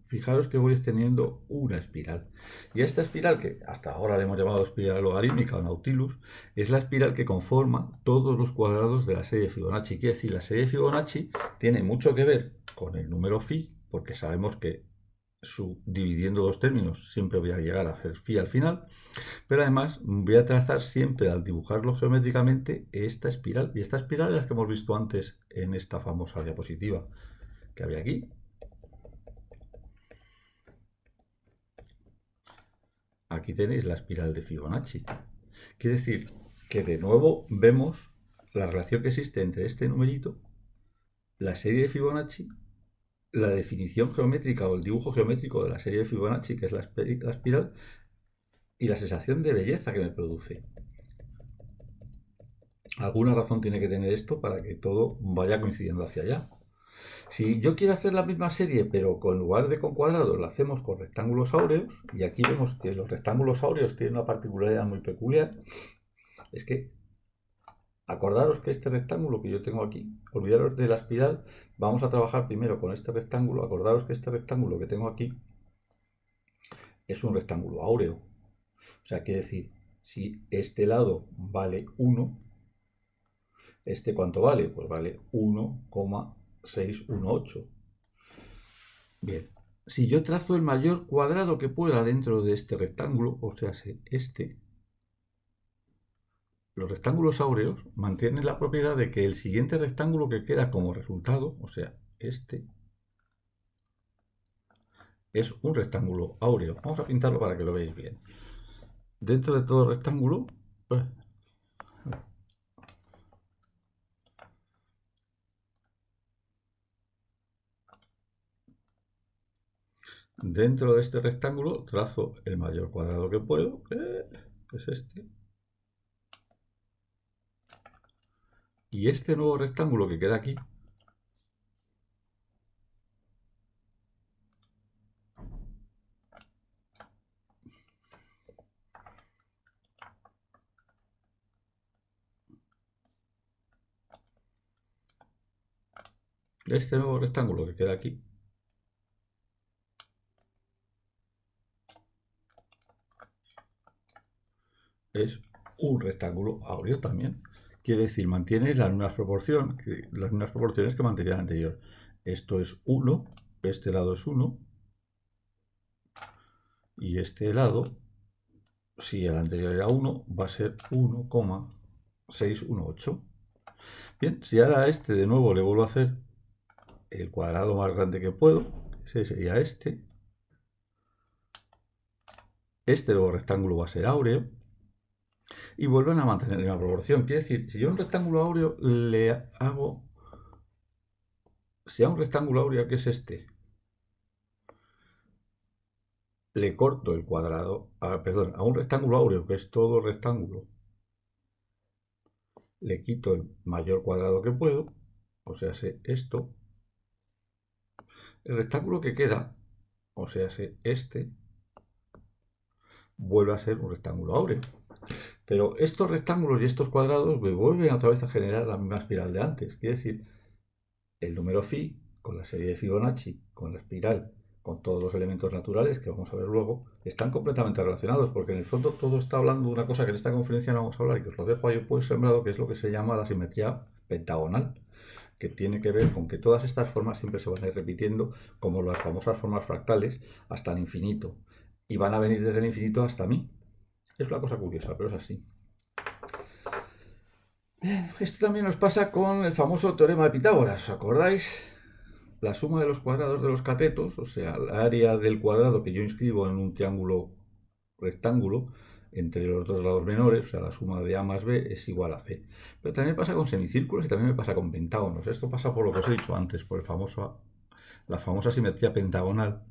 fijaros que voy extendiendo una espiral. Y esta espiral, que hasta ahora le hemos llamado espiral logarítmica o Nautilus, es la espiral que conforma todos los cuadrados de la serie de Fibonacci. Quiere decir, la serie de Fibonacci tiene mucho que ver con el número phi, porque sabemos que dividiendo dos términos siempre voy a llegar a hacer phi al final, pero además voy a trazar siempre al dibujarlo geométricamente esta espiral, y esta espiral es la que hemos visto antes en esta famosa diapositiva que había aquí. Aquí tenéis la espiral de Fibonacci. Quiere decir que de nuevo vemos la relación que existe entre este numerito, la serie de Fibonacci, la definición geométrica o el dibujo geométrico de la serie de Fibonacci, que es la espiral, y la sensación de belleza que me produce. Alguna razón tiene que tener esto para que todo vaya coincidiendo hacia allá. Si yo quiero hacer la misma serie, pero en lugar de con cuadrados, la hacemos con rectángulos áureos, y aquí vemos que los rectángulos áureos tienen una particularidad muy peculiar, es que acordaros que este rectángulo que yo tengo aquí, olvidaros de la espiral, vamos a trabajar primero con este rectángulo, acordaros que este rectángulo que tengo aquí es un rectángulo áureo. O sea, quiere decir, si este lado vale 1, ¿este cuánto vale? Pues vale 1,618. Bien, si yo trazo el mayor cuadrado que pueda dentro de este rectángulo, o sea, este, los rectángulos áureos mantienen la propiedad de que el siguiente rectángulo que queda como resultado, o sea, este, es un rectángulo áureo. Vamos a pintarlo para que lo veáis bien. Dentro de todo rectángulo, pues, dentro de este rectángulo trazo el mayor cuadrado que puedo, que es este. Y este nuevo rectángulo que queda aquí, es un rectángulo áureo también. Quiere decir, mantiene las mismas proporciones que mantenía el anterior. Esto es 1, este lado es 1, y este lado, si el anterior era 1, va a ser 1,618. Bien, si ahora a este de nuevo le vuelvo a hacer el cuadrado más grande que puedo, ese sería este. Este nuevo rectángulo va a ser áureo. Y vuelven a mantener la proporción. Quiere decir, si yo a un rectángulo áureo le hago... Si a un rectángulo áureo, que es este, le corto el cuadrado... perdón, a un rectángulo áureo, que es todo rectángulo, le quito el mayor cuadrado que puedo, o sea, esto. El rectángulo que queda, o sea, este, vuelve a ser un rectángulo áureo. Pero estos rectángulos y estos cuadrados me vuelven otra vez a generar la misma espiral de antes. Quiere decir, el número phi con la serie de Fibonacci, con la espiral, con todos los elementos naturales que vamos a ver luego, están completamente relacionados, porque en el fondo todo está hablando de una cosa que en esta conferencia no vamos a hablar y que os lo dejo ahí pues sembrado, que es lo que se llama la simetría pentagonal. que tiene que ver con que todas estas formas siempre se van a ir repitiendo como las famosas formas fractales hasta el infinito. Y van a venir desde el infinito hasta mí. Es una cosa curiosa, pero es así. Bien, esto también nos pasa con el famoso teorema de Pitágoras, ¿os acordáis? La suma de los cuadrados de los catetos, o sea, el área del cuadrado que yo inscribo en un triángulo rectángulo entre los dos lados menores, o sea, la suma de A más B es igual a C. Pero también pasa con semicírculos y también me pasa con pentágonos. Esto pasa por lo que os he dicho antes, por la famosa simetría pentagonal,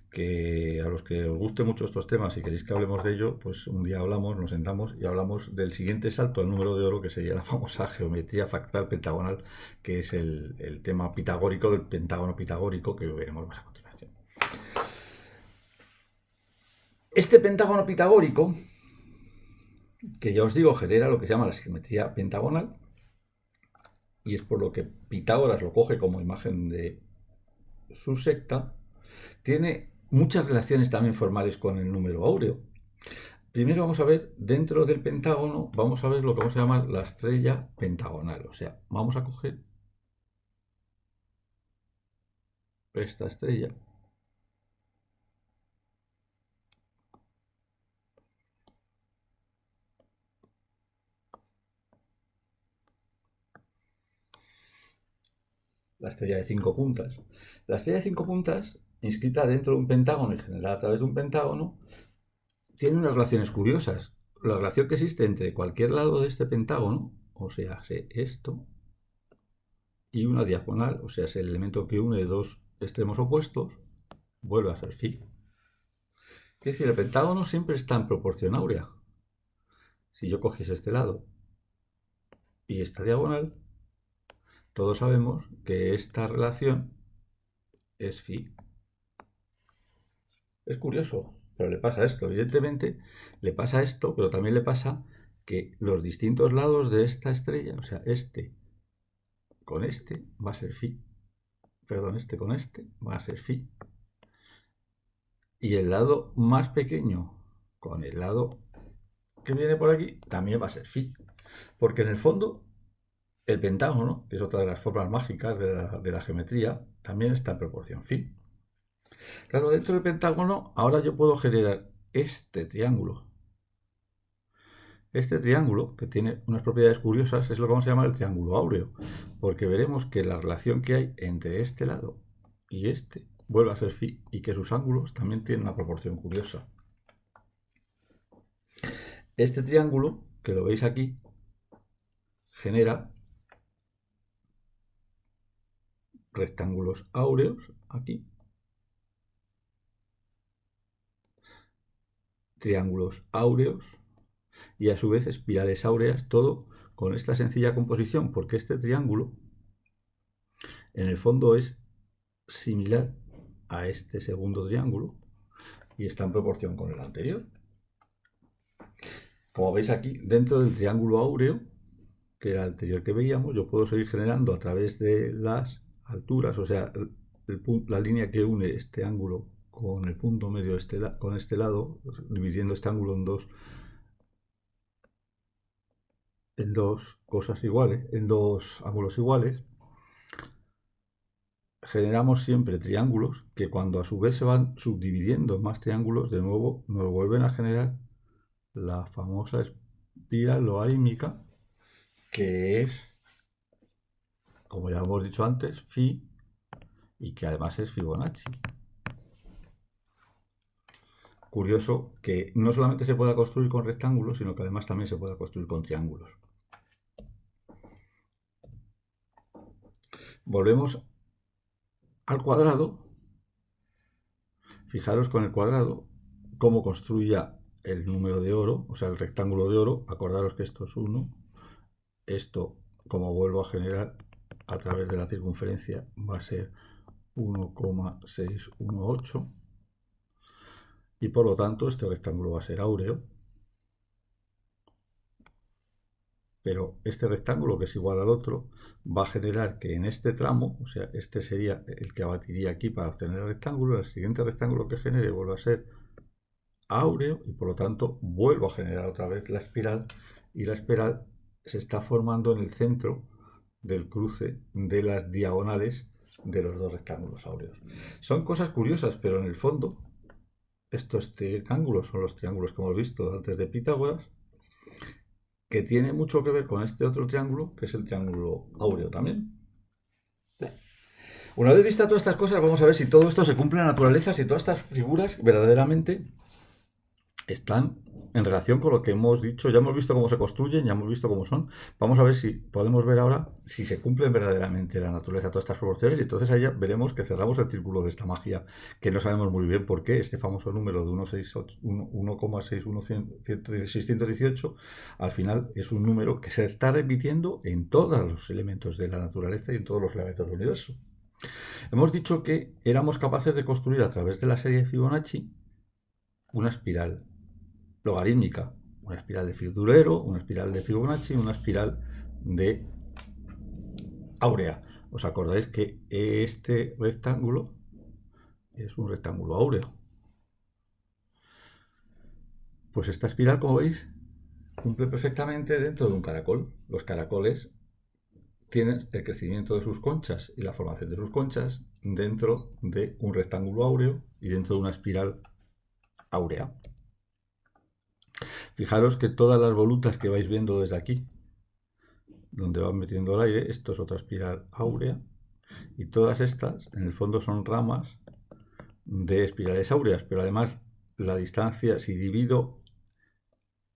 que a los que os guste mucho estos temas y queréis que hablemos de ello, pues un día hablamos, nos sentamos y hablamos del siguiente salto al número de oro, que sería la famosa geometría fractal pentagonal, que es el tema pitagórico del pentágono pitagórico, que veremos más a continuación. Este pentágono pitagórico, que ya os digo, genera lo que se llama la simetría pentagonal, y es por lo que Pitágoras lo coge como imagen de su secta, tiene muchas relaciones también formales con el número áureo. Primero vamos a ver, dentro del pentágono, vamos a ver lo que vamos a llamar la estrella pentagonal. O sea, vamos a coger esta estrella la estrella de 5 puntas. La estrella de 5 puntas, inscrita dentro de un pentágono y generada a través de un pentágono, tiene unas relaciones curiosas. La relación que existe entre cualquier lado de este pentágono, o sea, esto, y una diagonal, o sea, es el elemento que une dos extremos opuestos, vuelve a ser phi. Es decir, el pentágono siempre está en proporción áurea. Si yo cogiese este lado y esta diagonal, todos sabemos que esta relación es phi. Es curioso, pero le pasa esto. Evidentemente, le pasa esto, pero también le pasa que los distintos lados de esta estrella, o sea, este con este va a ser phi. Perdón, este con este va a ser phi. Y el lado más pequeño con el lado que viene por aquí también va a ser phi. Porque en el fondo, el pentágono, que es otra de las formas mágicas de la geometría, también está en proporción phi. Claro, dentro del pentágono, ahora yo puedo generar este triángulo. Este triángulo, que tiene unas propiedades curiosas, es lo que vamos a llamar el triángulo áureo, porque veremos que la relación que hay entre este lado y este vuelve a ser phi y que sus ángulos también tienen una proporción curiosa. Este triángulo, que lo veis aquí, genera rectángulos áureos aquí, triángulos áureos y a su vez espirales áureas, todo con esta sencilla composición, porque este triángulo en el fondo es similar a este segundo triángulo y está en proporción con el anterior. Como veis aquí, dentro del triángulo áureo, que era el anterior que veíamos, yo puedo seguir generando a través de las alturas, o sea, la línea que une este ángulo con el punto medio con este lado, dividiendo este ángulo en dos cosas iguales, en dos ángulos iguales, generamos siempre triángulos que cuando a su vez se van subdividiendo en más triángulos, de nuevo nos vuelven a generar la famosa espiral logarítmica, que es, como ya hemos dicho antes, phi, y que además es Fibonacci. Curioso que no solamente se pueda construir con rectángulos, sino que además también se pueda construir con triángulos. Volvemos al cuadrado. Fijaros con el cuadrado cómo construía el número de oro, o sea, el rectángulo de oro. Acordaros que esto es 1. Esto, como vuelvo a generar a través de la circunferencia, va a ser 1,618. Y por lo tanto, este rectángulo va a ser áureo. Pero este rectángulo, que es igual al otro, va a generar que en este tramo, o sea, este sería el que abatiría aquí para obtener el rectángulo, el siguiente rectángulo que genere vuelve a ser áureo y por lo tanto vuelvo a generar otra vez la espiral, y la espiral se está formando en el centro del cruce de las diagonales de los dos rectángulos áureos. Son cosas curiosas, pero en el fondo estos triángulos son los triángulos que hemos visto antes de Pitágoras, que tiene mucho que ver con este otro triángulo, que es el triángulo áureo también. Una vez vistas todas estas cosas, vamos a ver si todo esto se cumple en la naturaleza, si todas estas figuras verdaderamente están en relación con lo que hemos dicho. Ya hemos visto cómo se construyen, ya hemos visto cómo son. Vamos a ver si podemos ver ahora si se cumplen verdaderamente en la naturaleza todas estas proporciones, y entonces ahí ya veremos que cerramos el círculo de esta magia, que no sabemos muy bien por qué este famoso número de 1,618 al final es un número que se está repitiendo en todos los elementos de la naturaleza y en todos los elementos del universo. Hemos dicho que éramos capaces de construir a través de la serie de Fibonacci una espiral logarítmica, una espiral de Fiorero, una espiral de Fibonacci, una espiral de áurea. ¿Os acordáis que este rectángulo es un rectángulo áureo? Pues esta espiral, como veis, cumple perfectamente dentro de un caracol. Los caracoles tienen el crecimiento de sus conchas y la formación de sus conchas dentro de un rectángulo áureo y dentro de una espiral áurea. Fijaros que todas las volutas que vais viendo desde aquí, donde van metiendo el aire, esto es otra espiral áurea, y todas estas en el fondo son ramas de espirales áureas, pero además la distancia, si divido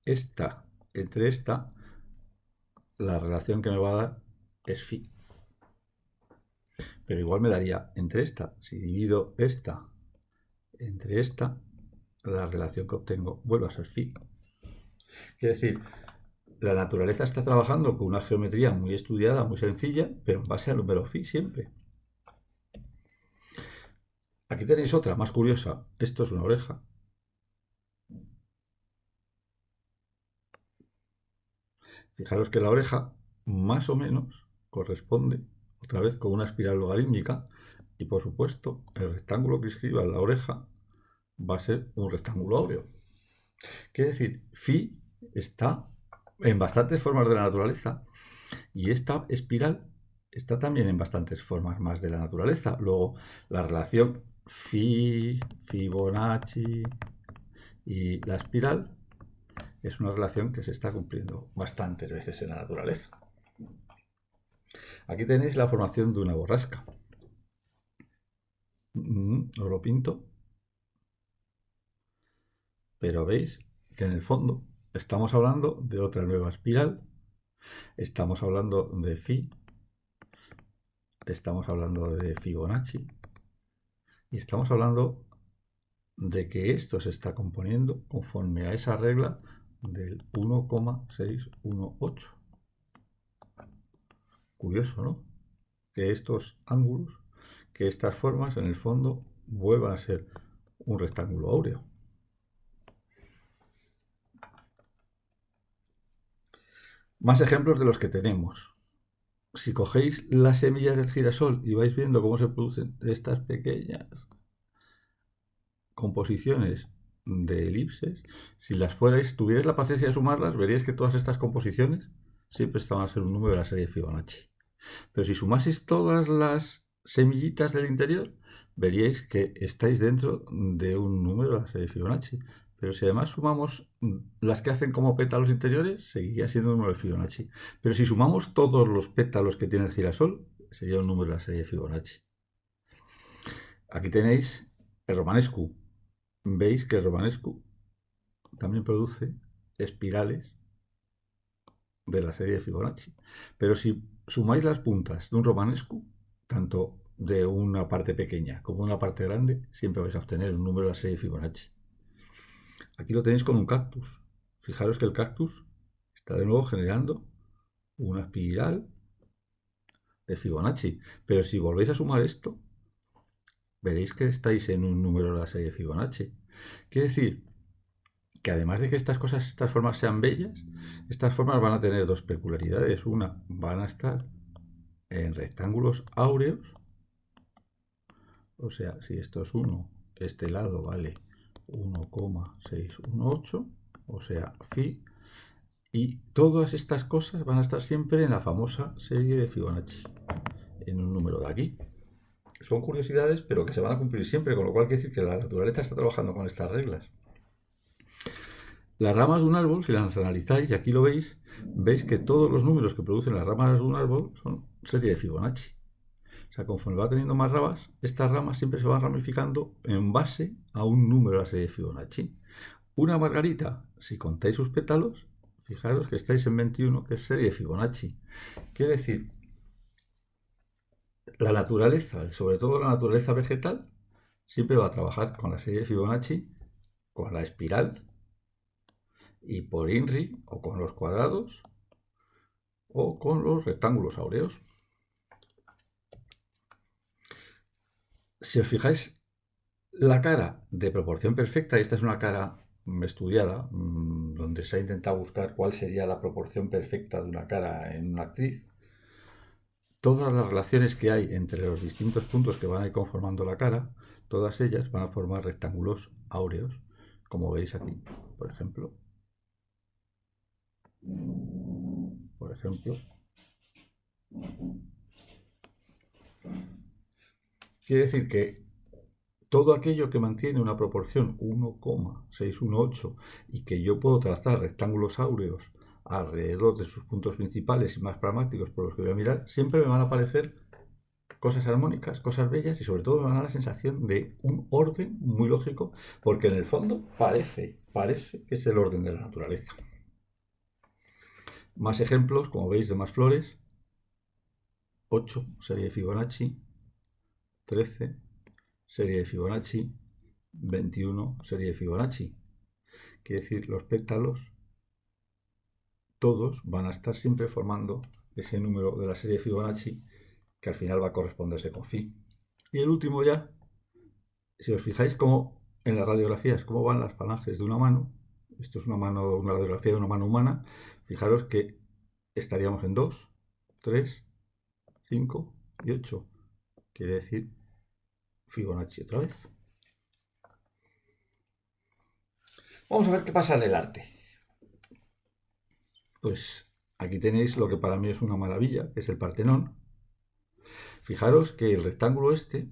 esta entre esta, la relación que me va a dar es phi. Pero igual me daría entre esta, si divido esta entre esta, la relación que obtengo vuelve a ser phi. Quiere decir, la naturaleza está trabajando con una geometría muy estudiada, muy sencilla, pero en base al número phi siempre. Aquí tenéis otra más curiosa. Esto es una oreja. Fijaros que la oreja más o menos corresponde otra vez con una espiral logarítmica, y por supuesto el rectángulo que escriba en la oreja va a ser un rectángulo áureo. Quiere decir, phi está en bastantes formas de la naturaleza, y esta espiral está también en bastantes formas más de la naturaleza. Luego, la relación phi, Fibonacci y la espiral es una relación que se está cumpliendo bastantes veces en la naturaleza. Aquí tenéis la formación de una borrasca. Os lo pinto. Pero veis que en el fondo estamos hablando de otra nueva espiral. Estamos hablando de phi. Estamos hablando de Fibonacci. Y estamos hablando de que esto se está componiendo conforme a esa regla del 1,618. Curioso, ¿no? Que estos ángulos, que estas formas en el fondo vuelvan a ser un rectángulo áureo. Más ejemplos de los que tenemos. Si cogéis las semillas del girasol y vais viendo cómo se producen estas pequeñas composiciones de elipses, si las tuvierais la paciencia de sumarlas, veríais que todas estas composiciones siempre estaban a ser un número de la serie de Fibonacci. Pero si sumaseis todas las semillitas del interior, veríais que estáis dentro de un número de la serie de Fibonacci. Pero si además sumamos las que hacen como pétalos interiores, seguiría siendo un número de Fibonacci. Pero si sumamos todos los pétalos que tiene el girasol, sería un número de la serie de Fibonacci. Aquí tenéis el romanesco. Veis que el romanesco también produce espirales de la serie de Fibonacci. Pero si sumáis las puntas de un romanesco, tanto de una parte pequeña como de una parte grande, siempre vais a obtener un número de la serie de Fibonacci. Aquí lo tenéis con un cactus. Fijaros que el cactus está de nuevo generando una espiral de Fibonacci. Pero si volvéis a sumar esto, veréis que estáis en un número de la serie de Fibonacci. Quiere decir que además de que estas formas sean bellas, estas formas van a tener dos peculiaridades. Una, van a estar en rectángulos áureos. O sea, si esto es 1, este lado vale 1,618, o sea, phi. Y todas estas cosas van a estar siempre en la famosa serie de Fibonacci, en un número de aquí. Son curiosidades, pero que se van a cumplir siempre, con lo cual quiere decir que la naturaleza está trabajando con estas reglas. Las ramas de un árbol, si las analizáis, y aquí lo veis, veis que todos los números que producen las ramas de un árbol son serie de Fibonacci. O sea, conforme va teniendo más ramas, estas ramas siempre se van ramificando en base a un número de la serie de Fibonacci. Una margarita, si contáis sus pétalos, fijaros que estáis en 21, que es serie de Fibonacci. Quiere decir, la naturaleza, sobre todo la naturaleza vegetal, siempre va a trabajar con la serie de Fibonacci, con la espiral, y por INRI, o con los cuadrados, o con los rectángulos áureos. Si os fijáis, la cara de proporción perfecta, y esta es una cara estudiada, donde se ha intentado buscar cuál sería la proporción perfecta de una cara en una actriz, todas las relaciones que hay entre los distintos puntos que van a ir conformando la cara, todas ellas van a formar rectángulos áureos, como veis aquí, por ejemplo. Quiere decir que todo aquello que mantiene una proporción 1,618 y que yo puedo trazar rectángulos áureos alrededor de sus puntos principales y más pragmáticos por los que voy a mirar, siempre me van a aparecer cosas armónicas, cosas bellas y sobre todo me van a dar la sensación de un orden muy lógico, porque en el fondo parece que es el orden de la naturaleza. Más ejemplos, como veis, de más flores. 8, serie de Fibonacci. 13, serie de Fibonacci. 21, serie de Fibonacci. Quiere decir, los pétalos, todos van a estar siempre formando ese número de la serie de Fibonacci, que al final va a corresponderse con phi. Y el último ya, si os fijáis cómo en las radiografías, cómo van las falanges de una mano, esto es una radiografía de una mano humana, fijaros que estaríamos en 2, 3, 5 y 8. Quiere decir Fibonacci otra vez. Vamos a ver qué pasa en el arte. Pues aquí tenéis lo que para mí es una maravilla, que es el Partenón. Fijaros que el rectángulo este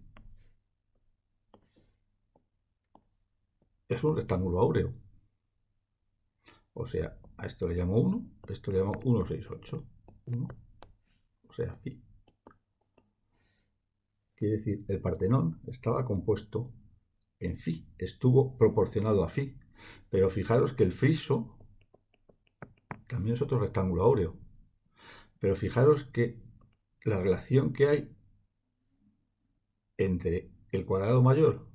es un rectángulo áureo. O sea, a esto le llamo 1, a esto le llamo 168. 1, o sea, phi. Quiere decir, el Partenón estaba compuesto en phi, estuvo proporcionado a phi. Pero fijaros que el friso también es otro rectángulo áureo. Pero fijaros que la relación que hay entre el cuadrado mayor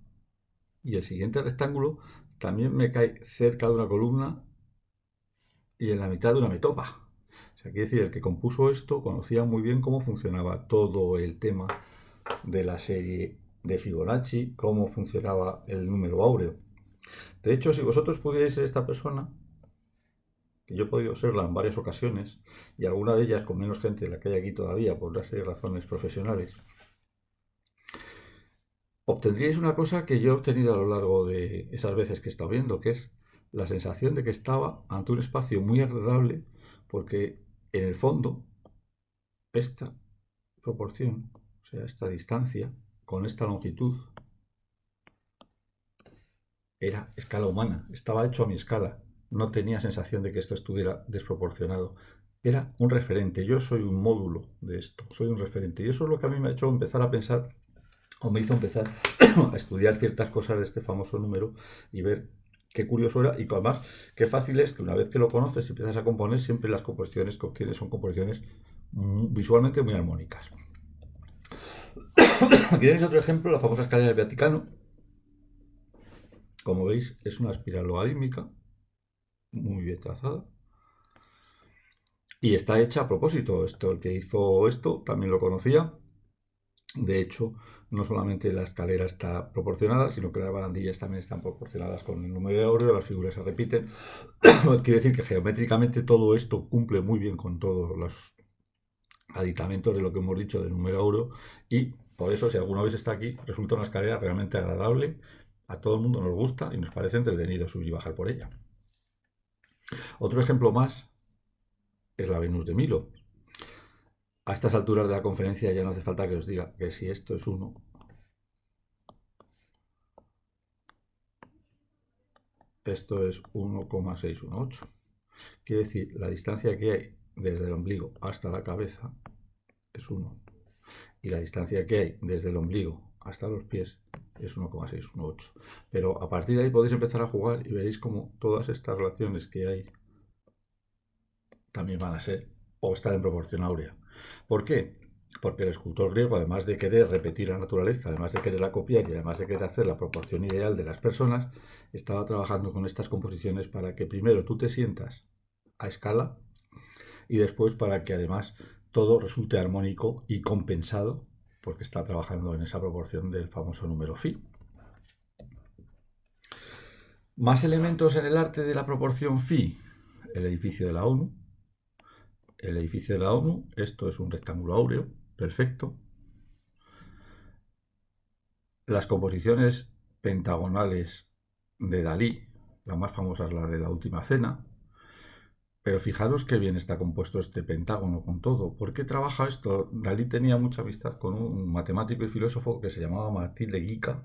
y el siguiente rectángulo también me cae cerca de una columna y en la mitad de una metopa. O sea, quiere decir, el que compuso esto conocía muy bien cómo funcionaba todo el tema de la serie de Fibonacci, cómo funcionaba el número áureo. De hecho, si vosotros pudierais ser esta persona, que yo he podido serla en varias ocasiones, y alguna de ellas con menos gente de la que hay aquí todavía, por una serie de razones profesionales, obtendríais una cosa que yo he obtenido a lo largo de esas veces que he estado viendo, que es la sensación de que estaba ante un espacio muy agradable, porque en el fondo esta proporción, o sea, esta distancia, con esta longitud, era escala humana, estaba hecho a mi escala, no tenía sensación de que esto estuviera desproporcionado. Era un referente, yo soy un módulo de esto, soy un referente. Y eso es lo que a mí me ha hecho empezar a pensar, o me hizo empezar a estudiar ciertas cosas de este famoso número y ver qué curioso era y además qué fácil es que una vez que lo conoces y empiezas a componer, siempre las composiciones que obtienes son composiciones visualmente muy armónicas. Aquí tenéis otro ejemplo, la famosa escalera del Vaticano. Como veis, es una espiral logarítmica, muy bien trazada. Y está hecha a propósito. El que hizo esto también lo conocía. De hecho, no solamente la escalera está proporcionada, sino que las barandillas también están proporcionadas con el número de áureo, las figuras se repiten. Quiere decir que geométricamente todo esto cumple muy bien con todos los aditamentos de lo que hemos dicho del número áureo, y por eso, si alguna vez está aquí, resulta una escalera realmente agradable. A todo el mundo nos gusta y nos parece entretenido subir y bajar por ella. Otro ejemplo más es la Venus de Milo. A estas alturas de la conferencia ya no hace falta que os diga que si esto es 1, esto es 1,618. Quiere decir, la distancia que hay desde el ombligo hasta la cabeza es 1. Y la distancia que hay desde el ombligo hasta los pies es 1,618. Pero a partir de ahí podéis empezar a jugar y veréis como todas estas relaciones que hay también van a ser o estar en proporción áurea. ¿Por qué? Porque el escultor griego, además de querer repetir la naturaleza, además de quererla copiar y además de querer hacer la proporción ideal de las personas, estaba trabajando con estas composiciones para que primero tú te sientas a escala y después para que además todo resulte armónico y compensado, porque está trabajando en esa proporción del famoso número phi. Más elementos en el arte de la proporción phi. El edificio de la ONU. El edificio de la ONU, esto es un rectángulo áureo, perfecto. Las composiciones pentagonales de Dalí, la más famosa es la de la Última Cena, pero fijaros qué bien está compuesto este pentágono con todo. ¿Por qué trabaja esto? Dalí tenía mucha amistad con un matemático y filósofo que se llamaba Matilde Guica.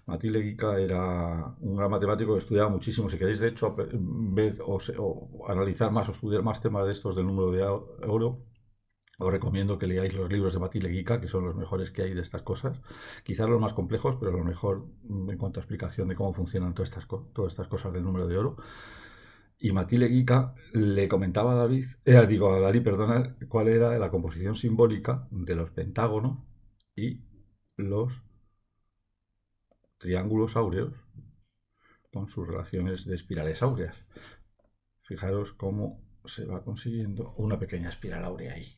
Matilde Guica era un gran matemático que estudiaba muchísimo. Si queréis, de hecho, ver o analizar más o estudiar más temas de estos del número de oro, os recomiendo que leáis los libros de Matilde Guica, que son los mejores que hay de estas cosas. Quizás los más complejos, pero lo mejor en cuanto a explicación de cómo funcionan todas estas cosas del número de oro. Y Matilde Guica le comentaba a a Dalí, perdona, cuál era la composición simbólica de los pentágonos y los triángulos áureos con sus relaciones de espirales áureas. Fijaros cómo se va consiguiendo una pequeña espiral áurea ahí.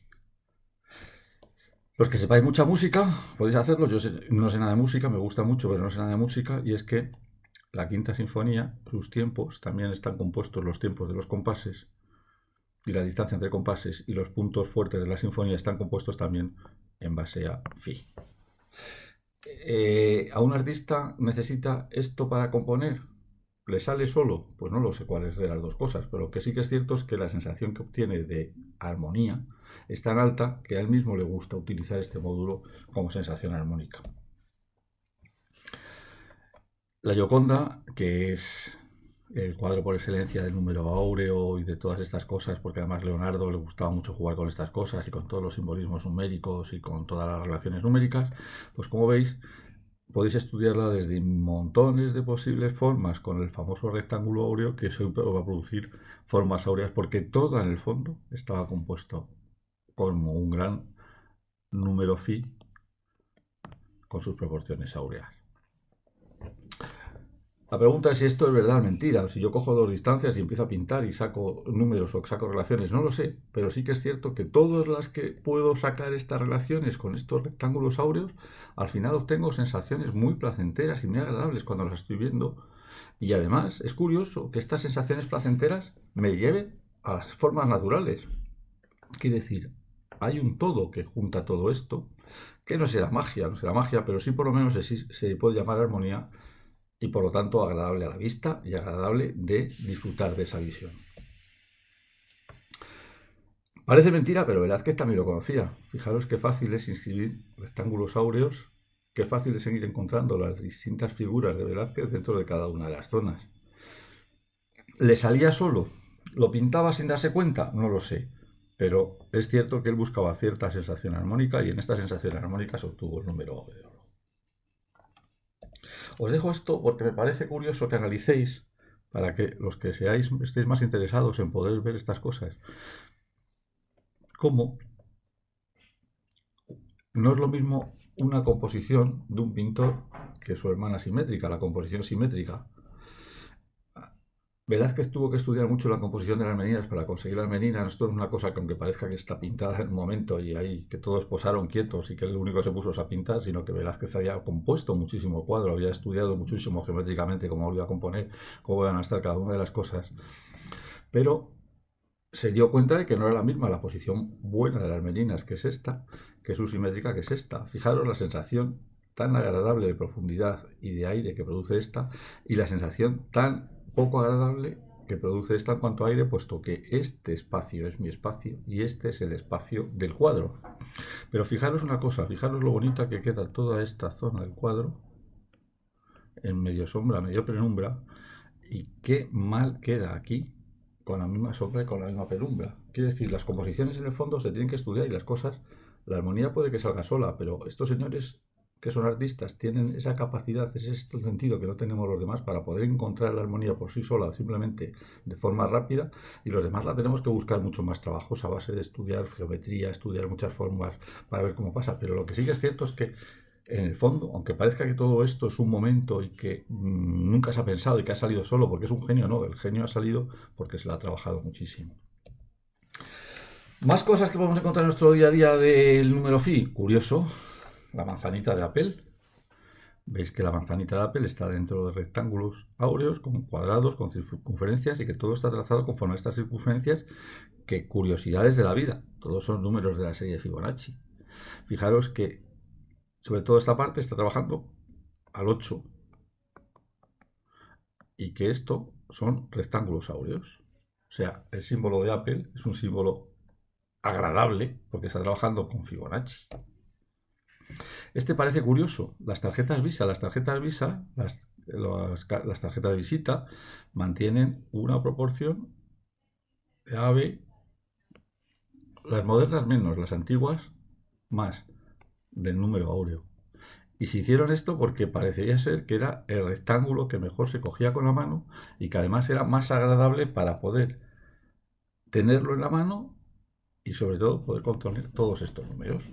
Los que sepáis mucha música, podéis hacerlo. Yo no sé nada de música, me gusta mucho, pero no sé nada de música. Y es que la Quinta Sinfonía, sus tiempos, también están compuestos los tiempos de los compases y la distancia entre compases y los puntos fuertes de la sinfonía están compuestos también en base a phi. ¿A un artista necesita esto para componer? ¿Le sale solo? Pues no lo sé cuál es de las dos cosas, pero lo que sí que es cierto es que la sensación que obtiene de armonía es tan alta que a él mismo le gusta utilizar este módulo como sensación armónica. La Gioconda, que es el cuadro por excelencia del número áureo y de todas estas cosas, porque además Leonardo le gustaba mucho jugar con estas cosas y con todos los simbolismos numéricos y con todas las relaciones numéricas, pues como veis, podéis estudiarla desde montones de posibles formas con el famoso rectángulo áureo que siempre va a producir formas áureas porque todo en el fondo estaba compuesto como un gran número phi con sus proporciones áureas. La pregunta es si esto es verdad o mentira, o si yo cojo dos distancias y empiezo a pintar y saco números o saco relaciones, no lo sé, pero sí que es cierto que todas las que puedo sacar estas relaciones con estos rectángulos áureos, al final obtengo sensaciones muy placenteras y muy agradables cuando las estoy viendo. Y además es curioso que estas sensaciones placenteras me lleven a las formas naturales. Quiere decir, hay un todo que junta todo esto, que no será magia, pero sí por lo menos se puede llamar armonía, y por lo tanto agradable a la vista y agradable de disfrutar de esa visión. Parece mentira, pero Velázquez también lo conocía. Fijaros qué fácil es inscribir rectángulos áureos, qué fácil es seguir encontrando las distintas figuras de Velázquez dentro de cada una de las zonas. ¿Le salía solo? ¿Lo pintaba sin darse cuenta? No lo sé. Pero es cierto que él buscaba cierta sensación armónica y en esta sensación armónica se obtuvo el número de oro. Os dejo esto porque me parece curioso que analicéis, para que los que estéis más interesados en poder ver estas cosas, cómo no es lo mismo una composición de un pintor que su hermana simétrica, la composición simétrica. Velázquez tuvo que estudiar mucho la composición de las meninas para conseguir las meninas. Esto es una cosa que aunque parezca que está pintada en un momento y ahí que todos posaron quietos y que el único que se puso es a pintar, sino que Velázquez había compuesto muchísimo cuadro, había estudiado muchísimo geométricamente cómo iba a componer, cómo iban a estar cada una de las cosas. Pero se dio cuenta de que no era la misma la posición buena de las meninas, que es esta, que su simétrica, que es esta. Fijaros la sensación tan agradable de profundidad y de aire que produce esta y la sensación tan poco agradable que produce esta en cuanto a aire, puesto que este espacio es mi espacio y este es el espacio del cuadro. Pero fijaros una cosa, fijaros lo bonita que queda toda esta zona del cuadro, en medio sombra, medio penumbra, y qué mal queda aquí con la misma sombra y con la misma penumbra. Quiere decir, las composiciones en el fondo se tienen que estudiar y las cosas, la armonía puede que salga sola, pero estos señores que son artistas tienen esa capacidad, ese sentido que no tenemos los demás para poder encontrar la armonía por sí sola, simplemente de forma rápida, y los demás la tenemos que buscar mucho más trabajos a base de estudiar geometría, estudiar muchas formas para ver cómo pasa. Pero lo que sí que es cierto es que en el fondo, aunque parezca que todo esto es un momento y que nunca se ha pensado y que ha salido solo porque es un genio, no, el genio ha salido porque se lo ha trabajado muchísimo. Más cosas que podemos encontrar en nuestro día a día del número phi. Curioso, la manzanita de Apple. Veis que la manzanita de Apple está dentro de rectángulos áureos, con cuadrados, con circunferencias, y que todo está trazado conforme a estas circunferencias. Que curiosidades de la vida. Todos son números de la serie de Fibonacci. Fijaros que sobre todo esta parte está trabajando al 8 y que esto son rectángulos áureos. O sea, el símbolo de Apple es un símbolo agradable porque está trabajando con Fibonacci. Este parece curioso. Las tarjetas Visa, las tarjetas tarjetas de visita mantienen una proporción de AB, las modernas menos, las antiguas más, del número áureo. Y se hicieron esto porque parecería ser que era el rectángulo que mejor se cogía con la mano y que además era más agradable para poder tenerlo en la mano y sobre todo poder controlar todos estos números.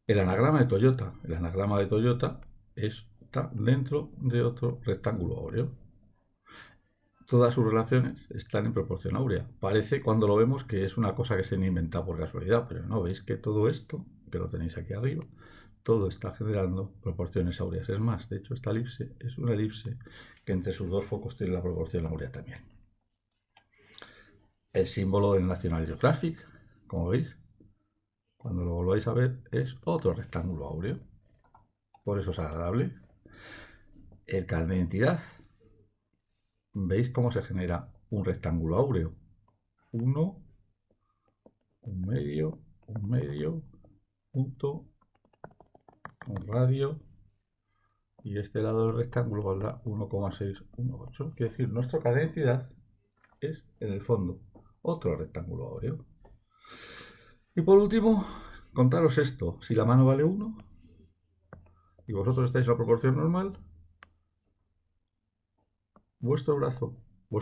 El anagrama de Toyota. El anagrama de Toyota está dentro de otro rectángulo áureo. Todas sus relaciones están en proporción áurea. Parece cuando lo vemos que es una cosa que se han inventado por casualidad, pero no, veis que todo esto, que lo tenéis aquí arriba, todo está generando proporciones áureas. Es más, de hecho, esta elipse es una elipse que entre sus dos focos tiene la proporción áurea también. El símbolo del National Geographic, como veis, cuando lo volváis a ver, es otro rectángulo áureo. Por eso es agradable. El carnet de identidad. ¿Veis cómo se genera un rectángulo áureo? Uno, un medio, punto, un radio, y este lado del rectángulo valdrá 1,618. Quiere decir, nuestra carnet de identidad es, en el fondo, otro rectángulo áureo. Y por último, contaros esto. Si la mano vale 1 y vosotros estáis en la proporción normal, vuestro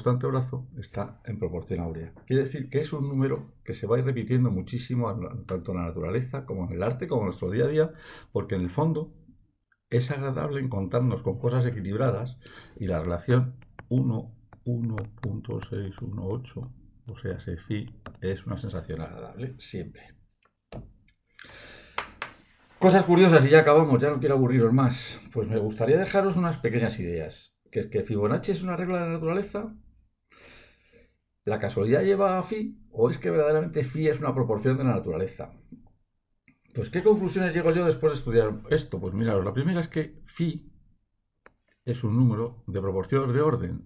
antebrazo está en proporción áurea. Quiere decir que es un número que se va a ir repitiendo muchísimo tanto en la naturaleza como en el arte, como en nuestro día a día, porque en el fondo es agradable encontrarnos con cosas equilibradas y la relación 1,618, o sea, phi, es una sensación agradable siempre. Cosas curiosas y ya acabamos, ya no quiero aburriros más. Pues me gustaría dejaros unas pequeñas ideas. Que es que Fibonacci es una regla de la naturaleza. ¿La casualidad lleva a phi o es que verdaderamente phi es una proporción de la naturaleza? Pues ¿qué conclusiones llego yo después de estudiar esto? Pues miraros, la primera es que phi es un número de proporciones de orden.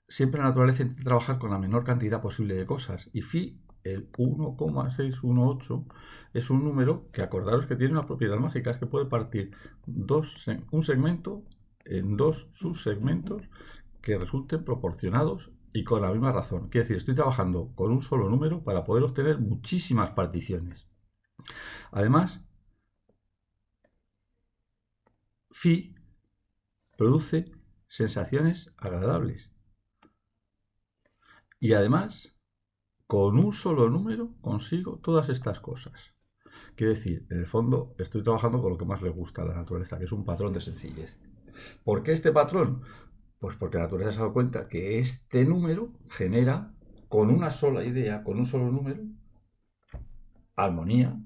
Siempre la naturaleza intenta trabajar con la menor cantidad posible de cosas y phi, el 1,618, es un número que acordaros que tiene una propiedad mágica, es que puede partir un segmento en dos subsegmentos que resulten proporcionados y con la misma razón. Quiere decir, estoy trabajando con un solo número para poder obtener muchísimas particiones. Además, phi produce sensaciones agradables. Y además, con un solo número consigo todas estas cosas. Quiere decir, en el fondo estoy trabajando con lo que más le gusta a la naturaleza, que es un patrón de sencillez. ¿Por qué este patrón? Pues porque la naturaleza se ha dado cuenta que este número genera, con una sola idea, con un solo número, armonía,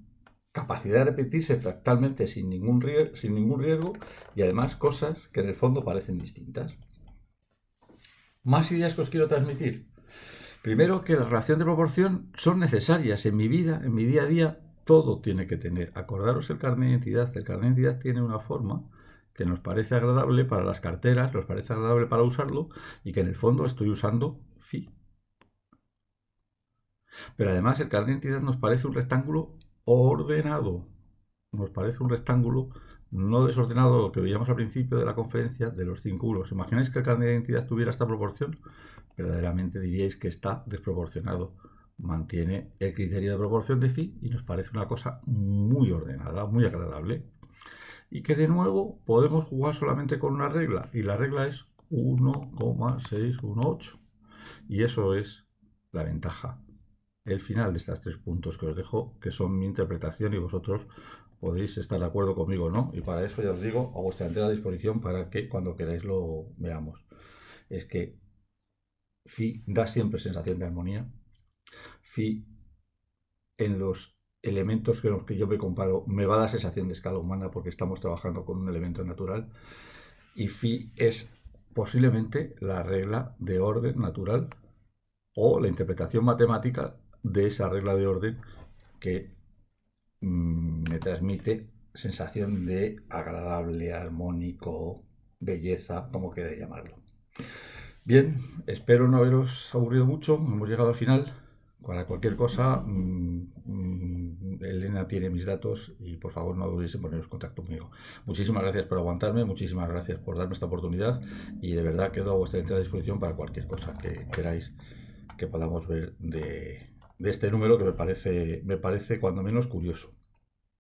capacidad de repetirse fractalmente sin ningún riesgo y además cosas que en el fondo parecen distintas. Más ideas que os quiero transmitir. Primero, que la relación de proporción son necesarias en mi vida, en mi día a día. Todo tiene que tener. Acordaros el carnet de identidad. El carnet de identidad tiene una forma que nos parece agradable para las carteras, nos parece agradable para usarlo y que en el fondo estoy usando phi. Pero además el carnet de identidad nos parece un rectángulo ordenado. Nos parece un rectángulo no desordenado, lo que veíamos al principio de la conferencia de los 5 euros. ¿Imagináis que el carnet de identidad tuviera esta proporción? Verdaderamente diríais que está desproporcionado. Mantiene el criterio de proporción de phi y nos parece una cosa muy ordenada, muy agradable. Y que de nuevo podemos jugar solamente con una regla, y la regla es 1,618. Y eso es la ventaja. El final de estos 3 puntos que os dejo, que son mi interpretación y vosotros podéis estar de acuerdo conmigo o no. Y para eso ya os digo, a vuestra entera disposición para que cuando queráis lo veamos. Es que phi da siempre sensación de armonía. Phi en los elementos con los que yo me comparo me va a dar sensación de escala humana porque estamos trabajando con un elemento natural. Y phi es posiblemente la regla de orden natural o la interpretación matemática de esa regla de orden que me transmite sensación de agradable, armónico, belleza, como queráis llamarlo. Bien, espero no haberos aburrido mucho, hemos llegado al final. Para cualquier cosa, Elena tiene mis datos y por favor no dudéis en poneros en contacto conmigo. Muchísimas gracias por aguantarme, muchísimas gracias por darme esta oportunidad y de verdad quedo a vuestra entera disposición para cualquier cosa que queráis que podamos ver de este número que me parece cuando menos curioso.